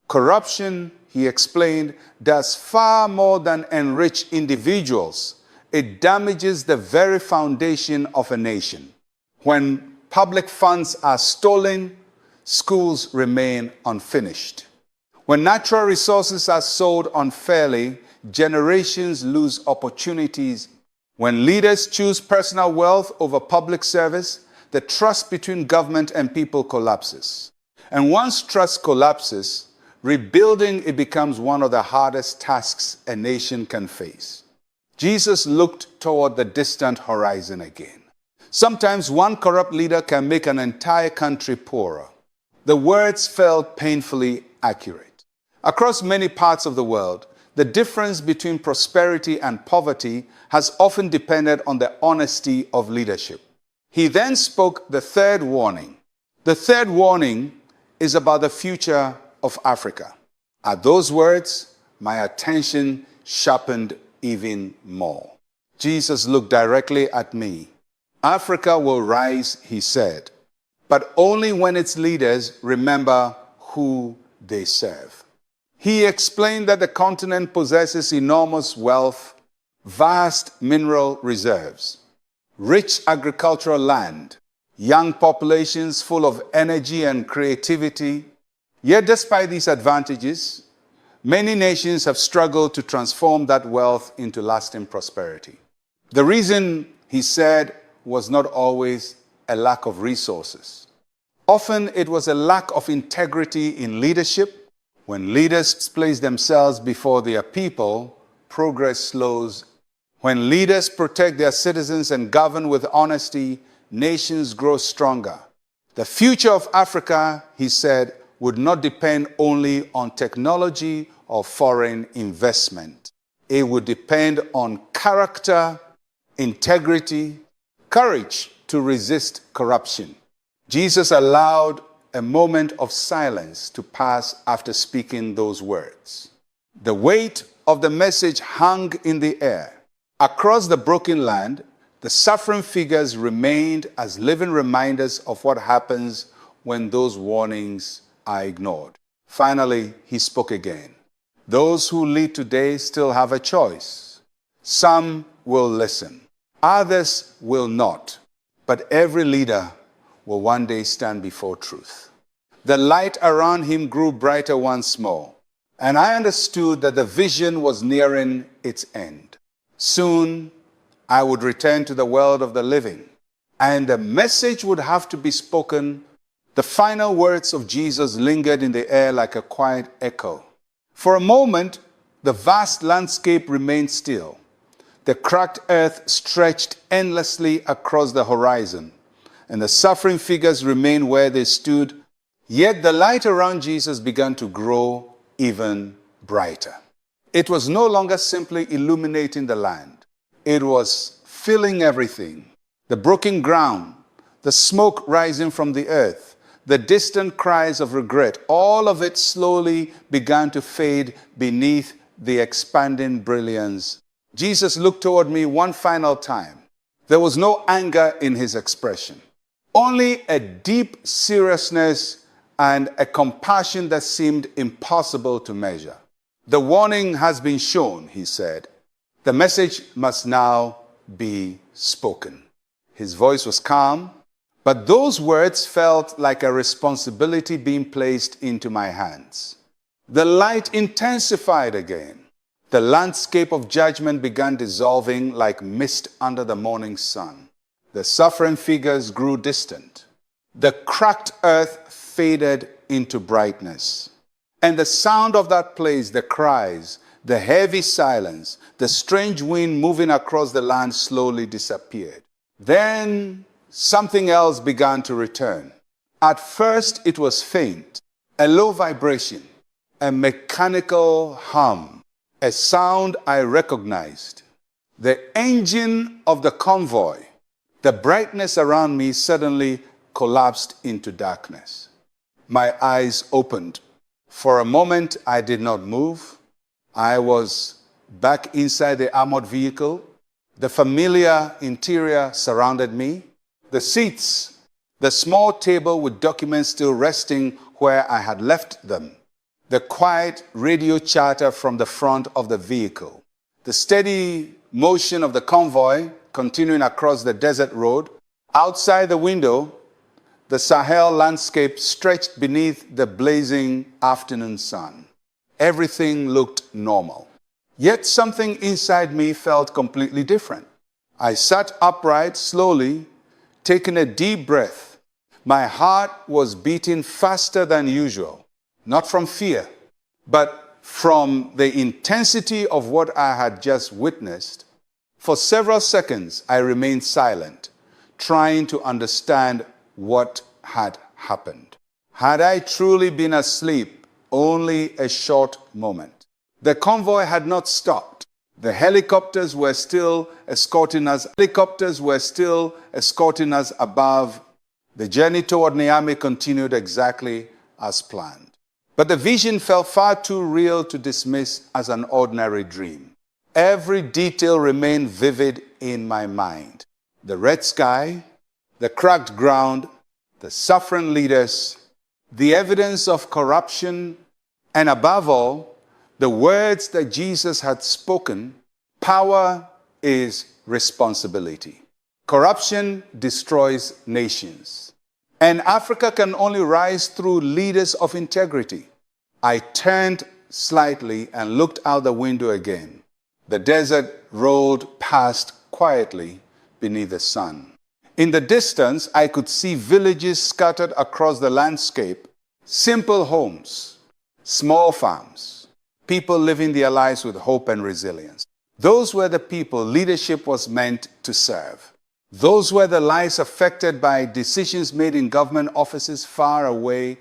Corruption, he explained, does far more than enrich individuals. It damages the very foundation of a nation. When public funds are stolen, schools remain unfinished. When natural resources are sold unfairly, generations lose opportunities. When leaders choose personal wealth over public service, the trust between government and people collapses. And once trust collapses, rebuilding it becomes one of the hardest tasks a nation can face. Jesus looked toward the distant horizon again. Sometimes one corrupt leader can make an entire country poorer. The words felt painfully accurate. Across many parts of the world, the difference between prosperity and poverty has often depended on the honesty of leadership. He then spoke the third warning. The third warning is about the future of Africa. At those words, my attention sharpened even more. Jesus looked directly at me. Africa will rise, he said, but only when its leaders remember who they serve. He explained that the continent possesses enormous wealth, vast mineral reserves, rich agricultural land, young populations full of energy and creativity. Yet despite these advantages, many nations have struggled to transform that wealth into lasting prosperity. The reason, he said, was not always a lack of resources. Often it was a lack of integrity in leadership. When leaders place themselves before their people, progress slows. When leaders protect their citizens and govern with honesty, nations grow stronger. The future of Africa, he said, would not depend only on technology or foreign investment. It would depend on character, integrity, courage to resist corruption. Jesus allowed a moment of silence to pass after speaking those words. The weight of the message hung in the air. Across the broken land, the suffering figures remained as living reminders of what happens when those warnings are ignored. Finally, he spoke again. Those who lead today still have a choice. Some will listen. Others will not. But every leader will one day stand before truth. The light around him grew brighter once more, and I understood that the vision was nearing its end. Soon, I would return to the world of the living, and the message would have to be spoken. The final words of Jesus lingered in the air like a quiet echo. For a moment, the vast landscape remained still. The cracked earth stretched endlessly across the horizon, and the suffering figures remained where they stood. Yet the light around Jesus began to grow even brighter. It was no longer simply illuminating the land. It was filling everything. The broken ground, the smoke rising from the earth, the distant cries of regret, all of it slowly began to fade beneath the expanding brilliance. Jesus looked toward me one final time. There was no anger in his expression. Only a deep seriousness and a compassion that seemed impossible to measure. The warning has been shown, he said. The message must now be spoken. His voice was calm, but those words felt like a responsibility being placed into my hands. The light intensified again. The landscape of judgment began dissolving like mist under the morning sun. The suffering figures grew distant. The cracked earth faded into brightness. And the sound of that place, the cries, the heavy silence, the strange wind moving across the land slowly disappeared. Then something else began to return. At first it was faint, a low vibration, a mechanical hum, a sound I recognized. The engine of the convoy. The brightness around me suddenly collapsed into darkness. My eyes opened. For a moment, I did not move. I was back inside the armored vehicle. The familiar interior surrounded me. The seats, the small table with documents still resting where I had left them. The quiet radio chatter from the front of the vehicle. The steady motion of the convoy continuing across the desert road. Outside the window, the Sahel landscape stretched beneath the blazing afternoon sun. Everything looked normal. Yet something inside me felt completely different. I sat upright slowly, taking a deep breath. My heart was beating faster than usual, not from fear, but from the intensity of what I had just witnessed. For several seconds, I remained silent, trying to understand what had happened. Had I truly been asleep only a short moment? The convoy had not stopped. The helicopters were still escorting us. Above. The journey toward Niamey continued exactly as planned. But the vision felt far too real to dismiss as an ordinary dream. Every detail remained vivid in my mind. The red sky, the cracked ground, the suffering leaders, the evidence of corruption, and above all, the words that Jesus had spoken. Power is responsibility. Corruption destroys nations. And Africa can only rise through leaders of integrity. I turned slightly and looked out the window again. The desert rolled past quietly beneath the sun. In the distance, I could see villages scattered across the landscape, simple homes, small farms, people living their lives with hope and resilience. Those were the people leadership was meant to serve. Those were the lives affected by decisions made in government offices far away.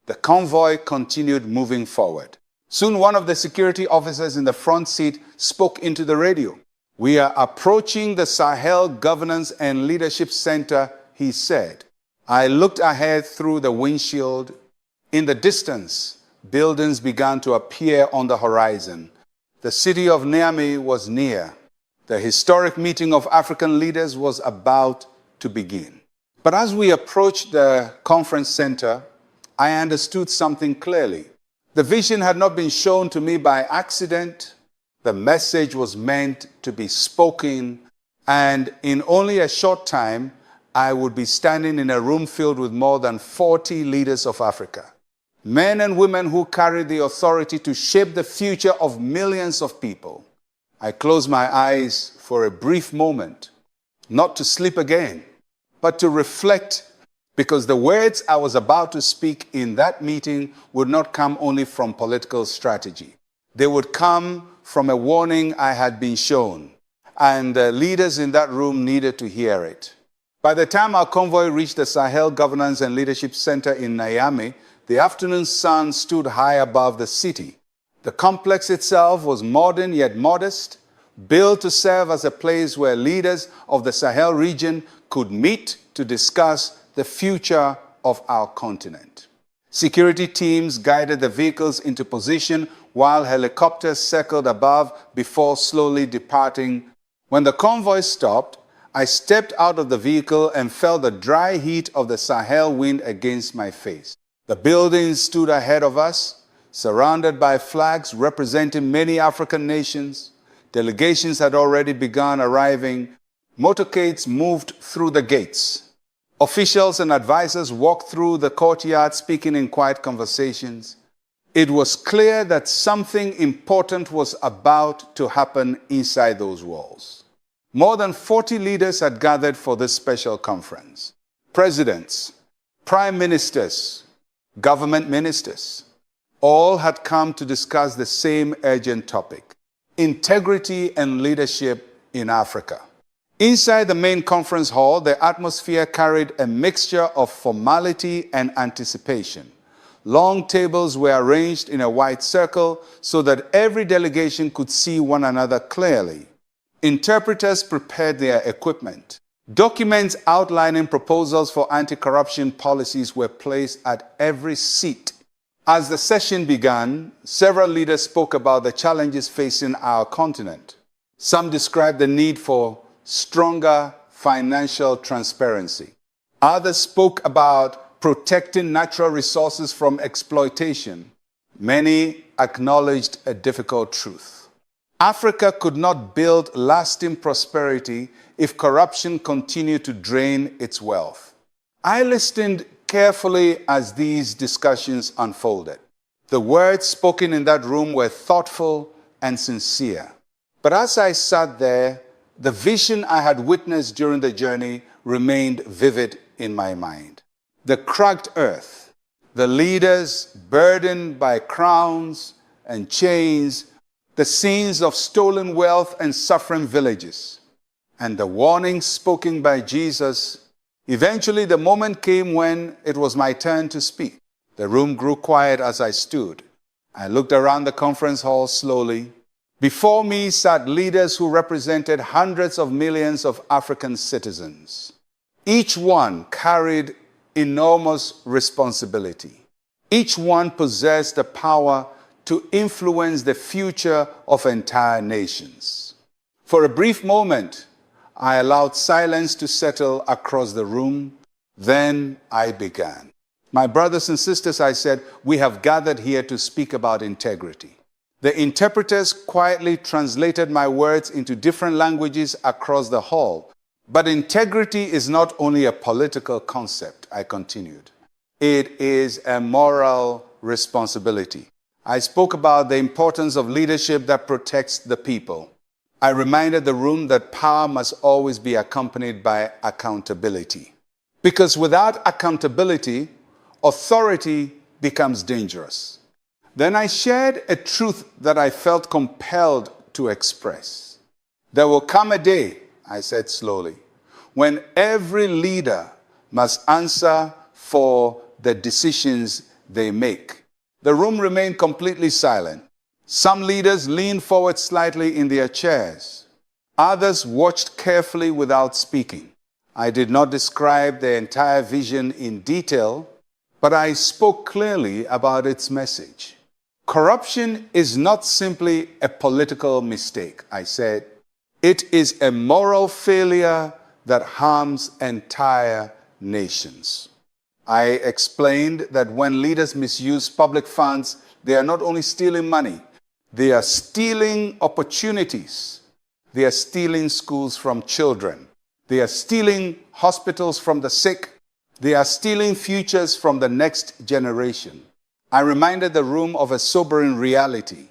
The convoy continued moving forward. Soon one of the security officers in the front seat spoke into the radio. "We are approaching the Sahel Governance and Leadership Center," he said. I looked ahead through the windshield. In the distance, buildings began to appear on the horizon. The city of Niamey was near. The historic meeting of African leaders was about to begin. But as we approached the conference center, I understood something clearly. The vision had not been shown to me by accident. The message was meant to be spoken, and in only a short time, I would be standing in a room filled with more than 40 leaders of Africa. Men and women who carried the authority to shape the future of millions of people. I closed my eyes for a brief moment, not to sleep again, but to reflect, because the words I was about to speak in that meeting would not come only from political strategy. They would come from a warning I had been shown, and the leaders in that room needed to hear it. By the time our convoy reached the Sahel Governance and Leadership Center in Niamey, the afternoon sun stood high above the city. The complex itself was modern yet modest, built to serve as a place where leaders of the Sahel region could meet to discuss the future of our continent. Security teams guided the vehicles into position while helicopters circled above before slowly departing. When the convoy stopped, I stepped out of the vehicle and felt the dry heat of the Sahel wind against my face. The buildings stood ahead of us, surrounded by flags representing many African nations. Delegations had already begun arriving. Motorcades moved through the gates. Officials and advisors walked through the courtyard speaking in quiet conversations. It was clear that something important was about to happen inside those walls. More than 40 leaders had gathered for this special conference. Presidents, prime ministers, government ministers, all had come to discuss the same urgent topic: integrity and leadership in Africa. Inside the main conference hall, the atmosphere carried a mixture of formality and anticipation. Long tables were arranged in a wide circle so that every delegation could see one another clearly. Interpreters prepared their equipment. Documents outlining proposals for anti-corruption policies were placed at every seat. As the session began, several leaders spoke about the challenges facing our continent. Some described the need for stronger financial transparency. Others spoke about protecting natural resources from exploitation. Many acknowledged a difficult truth: Africa could not build lasting prosperity if corruption continued to drain its wealth. I listened carefully as these discussions unfolded. The words spoken in that room were thoughtful and sincere. But as I sat there, the vision I had witnessed during the journey remained vivid in my mind. The cracked earth, the leaders burdened by crowns and chains, the scenes of stolen wealth and suffering villages, and the warnings spoken by Jesus. Eventually, the moment came when it was my turn to speak. The room grew quiet as I stood. I looked around the conference hall slowly. Before me sat leaders who represented hundreds of millions of African citizens. Each one carried enormous responsibility. Each one possessed the power to influence the future of entire nations. For a brief moment, I allowed silence to settle across the room. Then I began. My brothers and sisters, I said, we have gathered here to speak about integrity. The interpreters quietly translated my words into different languages across the hall. But integrity is not only a political concept, I continued. It is a moral responsibility. I spoke about the importance of leadership that protects the people. I reminded the room that power must always be accompanied by accountability. Because without accountability, authority becomes dangerous. Then I shared a truth that I felt compelled to express. There will come a day, I said slowly, when every leader must answer for the decisions they make. The room remained completely silent. Some leaders leaned forward slightly in their chairs. Others watched carefully without speaking. I did not describe the entire vision in detail, but I spoke clearly about its message. Corruption is not simply a political mistake, I said. It is a moral failure that harms entire nations. I explained that when leaders misuse public funds, they are not only stealing money, they are stealing opportunities. They are stealing schools from children. They are stealing hospitals from the sick. They are stealing futures from the next generation. I reminded the room of a sobering reality.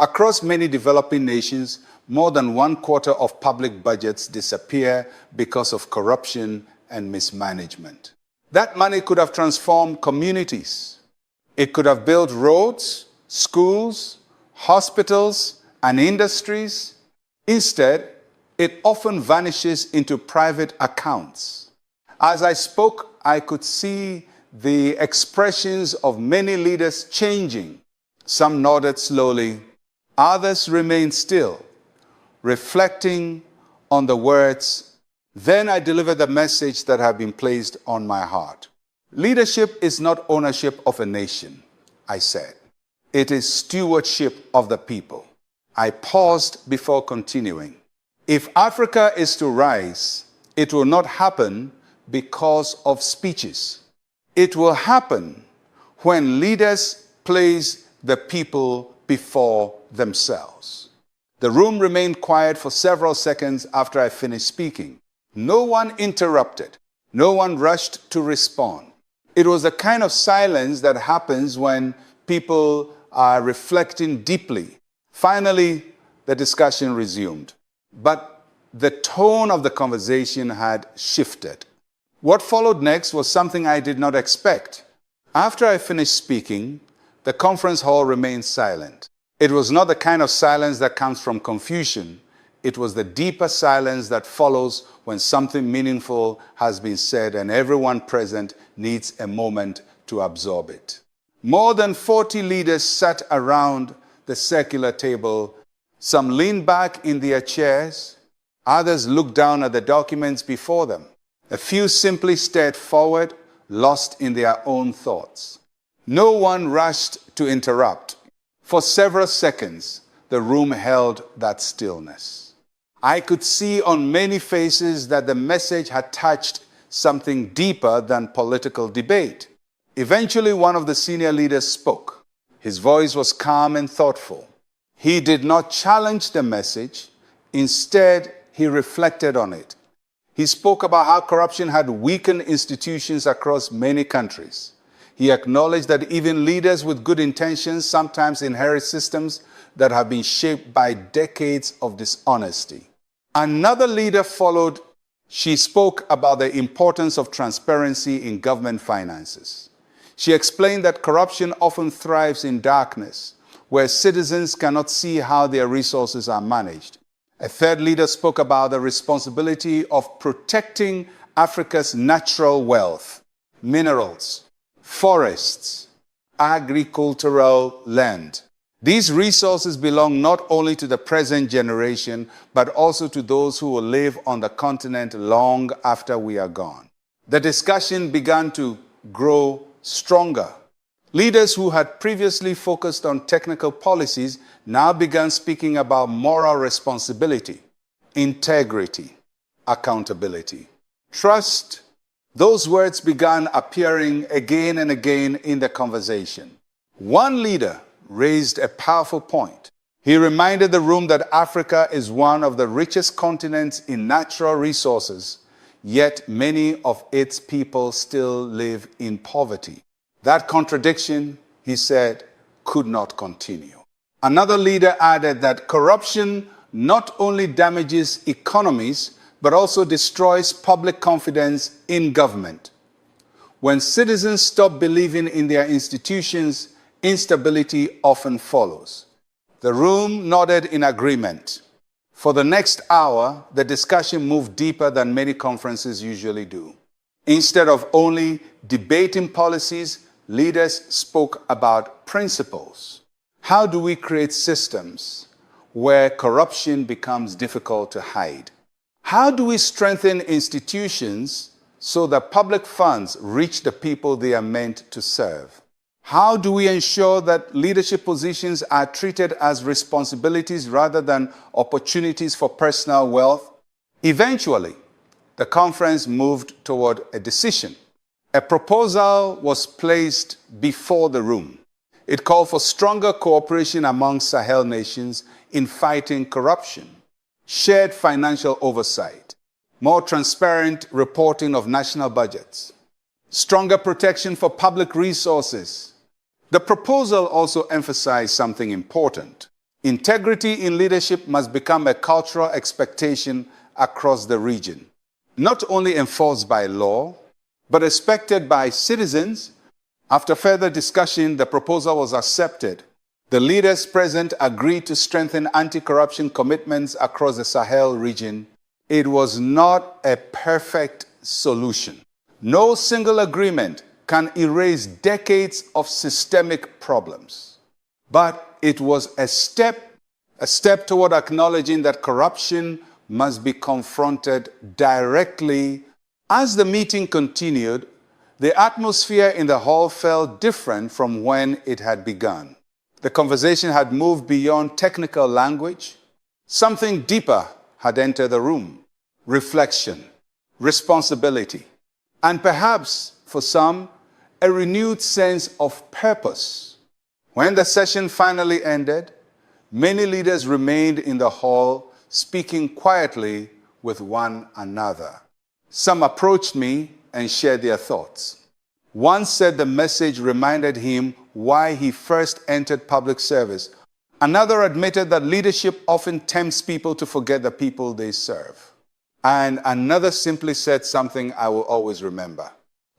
Across many developing nations, more than 1/4 of public budgets disappear because of corruption and mismanagement. That money could have transformed communities. It could have built roads, schools, hospitals, and industries. Instead, it often vanishes into private accounts. As I spoke, I could see the expressions of many leaders changing. Some nodded slowly. Others remained still, reflecting on the words. Then I delivered the message that had been placed on my heart. Leadership is not ownership of a nation, I said. It is stewardship of the people. I paused before continuing. If Africa is to rise, It will not happen because of speeches. It will happen when leaders place the people before themselves. The room remained quiet for several seconds after I finished speaking. No one interrupted. No one rushed to respond. It was the kind of silence that happens when people are reflecting deeply. Finally, the discussion resumed. But the tone of the conversation had shifted. What followed next was something I did not expect. After I finished speaking, the conference hall remained silent. It was not the kind of silence that comes from confusion. It was the deeper silence that follows when something meaningful has been said and everyone present needs a moment to absorb it. More than 40 leaders sat around the circular table. Some leaned back in their chairs. Others looked down at the documents before them. A few simply stared forward, lost in their own thoughts. No one rushed to interrupt. For several seconds, the room held that stillness. I could see on many faces that the message had touched something deeper than political debate. Eventually, one of the senior leaders spoke. His voice was calm and thoughtful. He did not challenge the message. Instead, he reflected on it. He spoke about how corruption had weakened institutions across many countries. He acknowledged that even leaders with good intentions sometimes inherit systems that have been shaped by decades of dishonesty. Another leader followed. She spoke about the importance of transparency in government finances. She explained that corruption often thrives in darkness, where citizens cannot see how their resources are managed. A third leader spoke about the responsibility of protecting Africa's natural wealth, minerals, forests, agricultural land. These resources belong not only to the present generation, but also to those who will live on the continent long after we are gone. The discussion began to grow stronger. Leaders who had previously focused on technical policies now began speaking about moral responsibility, integrity, accountability, trust. Those words began appearing again and again in the conversation. One leader raised a powerful point. He reminded the room that Africa is one of the richest continents in natural resources, yet many of its people still live in poverty. That contradiction, he said, could not continue. Another leader added that corruption not only damages economies, but also destroys public confidence in government. When citizens stop believing in their institutions, instability often follows. The room nodded in agreement. For the next hour, the discussion moved deeper than many conferences usually do. Instead of only debating policies, leaders spoke about principles. How do we create systems where corruption becomes difficult to hide? How do we strengthen institutions so that public funds reach the people they are meant to serve? How do we ensure that leadership positions are treated as responsibilities rather than opportunities for personal wealth? Eventually, the conference moved toward a decision. A proposal was placed before the room. It called for stronger cooperation among Sahel nations in fighting corruption, shared financial oversight, more transparent reporting of national budgets, stronger protection for public resources. The proposal also emphasized something important. Integrity in leadership must become a cultural expectation across the region, not only enforced by law, but expected by citizens. After further discussion, the proposal was accepted. The leaders present agreed to strengthen anti-corruption commitments across the Sahel region. It was not a perfect solution. No single agreement can erase decades of systemic problems. But it was a step toward acknowledging that corruption must be confronted directly. As the meeting continued, the atmosphere in the hall felt different from when it had begun. The conversation had moved beyond technical language. Something deeper had entered the room. Reflection, responsibility, and perhaps, for some, a renewed sense of purpose. When the session finally ended, many leaders remained in the hall, speaking quietly with one another. Some approached me and shared their thoughts. One said the message reminded him why he first entered public service. Another admitted that leadership often tempts people to forget the people they serve. And another simply said something I will always remember.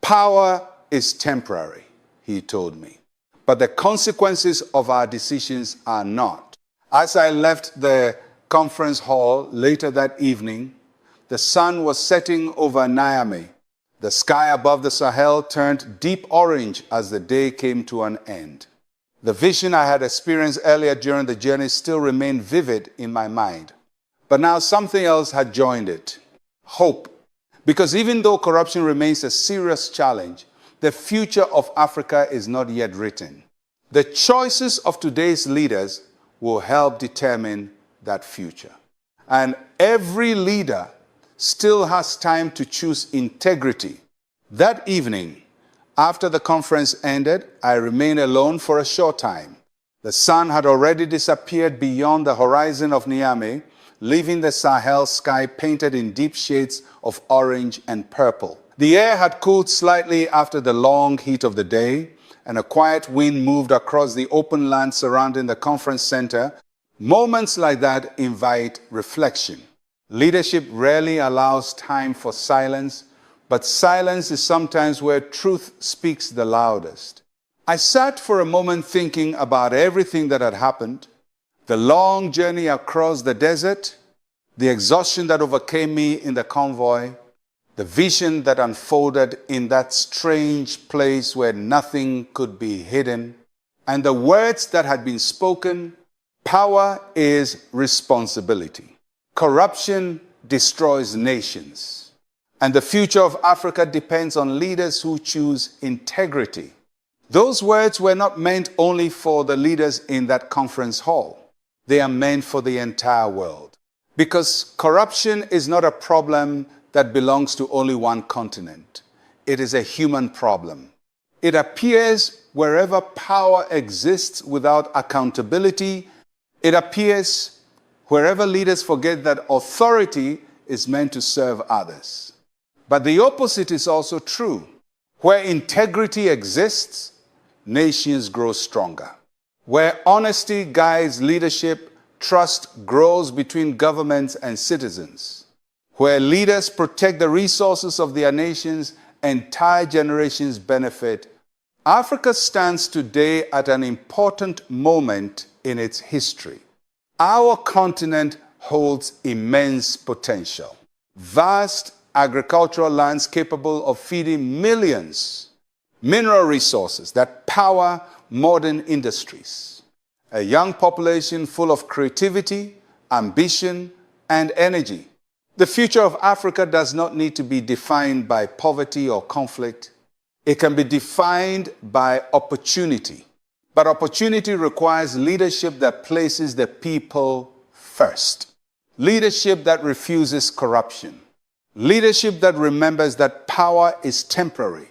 Power is temporary, he told me, but the consequences of our decisions are not. As I left the conference hall later that evening, the sun was setting over Niamey. The sky above the Sahel turned deep orange as the day came to an end. The vision I had experienced earlier during the journey still remained vivid in my mind. But now something else had joined it. Hope. Because even though corruption remains a serious challenge, the future of Africa is not yet written. The choices of today's leaders will help determine that future. And every leader still has time to choose integrity. That evening, after the conference ended, I remained alone for a short time. The sun had already disappeared beyond the horizon of Niamey, leaving the Sahel sky painted in deep shades of orange and purple. The air had cooled slightly after the long heat of the day, and a quiet wind moved across the open land surrounding the conference center. Moments like that invite reflection. Leadership rarely allows time for silence, but silence is sometimes where truth speaks the loudest. I sat for a moment thinking about everything that had happened, the long journey across the desert, the exhaustion that overcame me in the convoy, the vision that unfolded in that strange place where nothing could be hidden, and the words that had been spoken. Power is responsibility. Corruption destroys nations. And the future of Africa depends on leaders who choose integrity. Those words were not meant only for the leaders in that conference hall. They are meant for the entire world. Because corruption is not a problem that belongs to only one continent. It is a human problem. It appears wherever power exists without accountability. It appears wherever leaders forget that authority is meant to serve others. But the opposite is also true. Where integrity exists, nations grow stronger. Where honesty guides leadership, trust grows between governments and citizens. Where leaders protect the resources of their nations, entire generations benefit. Africa stands today at an important moment in its history. Our continent holds immense potential. Vast agricultural lands capable of feeding millions. Mineral resources that power modern industries. A young population full of creativity, ambition, and energy. The future of Africa does not need to be defined by poverty or conflict. It can be defined by opportunity. But opportunity requires leadership that places the people first. Leadership that refuses corruption. Leadership that remembers that power is temporary,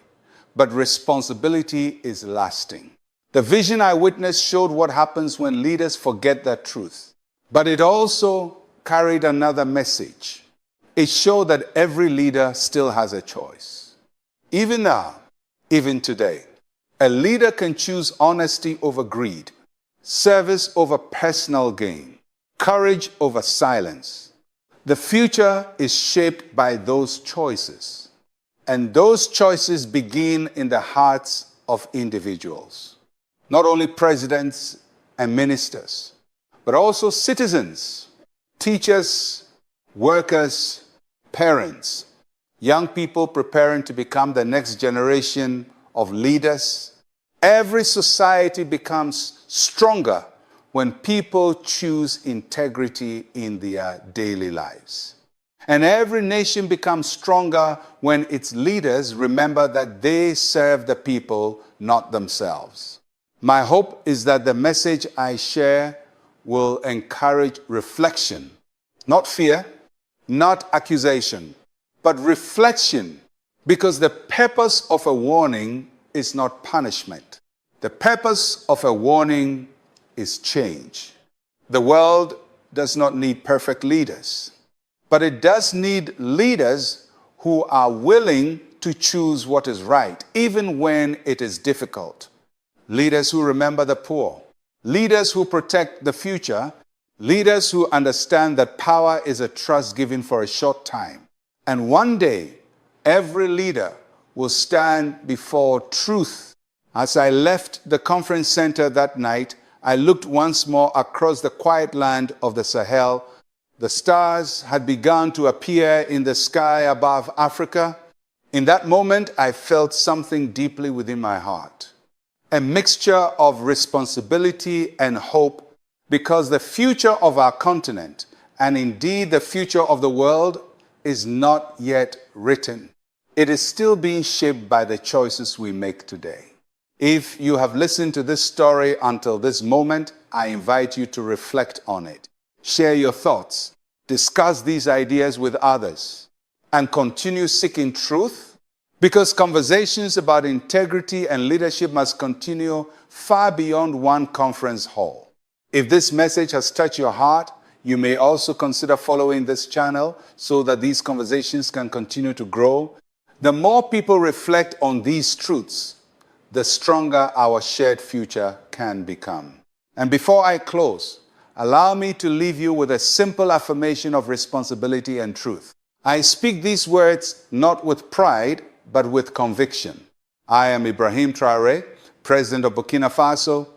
but responsibility is lasting. The vision I witnessed showed what happens when leaders forget that truth. But it also carried another message. It showed that every leader still has a choice. Even now, even today, a leader can choose honesty over greed, service over personal gain, courage over silence. The future is shaped by those choices. And those choices begin in the hearts of individuals. Not only presidents and ministers, but also citizens, teachers, workers, parents, young people preparing to become the next generation of leaders. Every society becomes stronger when people choose integrity in their daily lives. And every nation becomes stronger when its leaders remember that they serve the people, not themselves. My hope is that the message I share will encourage reflection, not fear, not accusation, but reflection, because the purpose of a warning is not punishment. The purpose of a warning is change. The world does not need perfect leaders, but it does need leaders who are willing to choose what is right, even when it is difficult. Leaders who remember the poor, leaders who protect the future, leaders who understand that power is a trust given for a short time. And one day, every leader will stand before truth. As I left the conference center that night, I looked once more across the quiet land of the Sahel. The stars had begun to appear in the sky above Africa. In that moment, I felt something deeply within my heart, a mixture of responsibility and hope, because the future of our continent, and indeed the future of the world, is not yet written. It is still being shaped by the choices we make today. If you have listened to this story until this moment, I invite you to reflect on it. Share your thoughts, discuss these ideas with others, and continue seeking truth, because conversations about integrity and leadership must continue far beyond one conference hall. If this message has touched your heart, you may also consider following this channel so that these conversations can continue to grow. The more people reflect on these truths, the stronger our shared future can become. And before I close, allow me to leave you with a simple affirmation of responsibility and truth. I speak these words not with pride, but with conviction. I am Ibrahim Traore, President of Burkina Faso,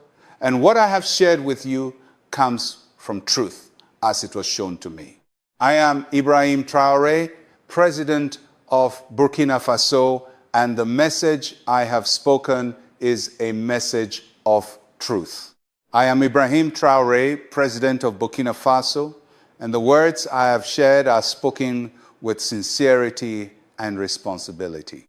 and what I have shared with you comes from truth, as it was shown to me. I am Ibrahim Traore, President of Burkina Faso, and the message I have spoken is a message of truth. I am Ibrahim Traore, President of Burkina Faso, and the words I have shared are spoken with sincerity and responsibility.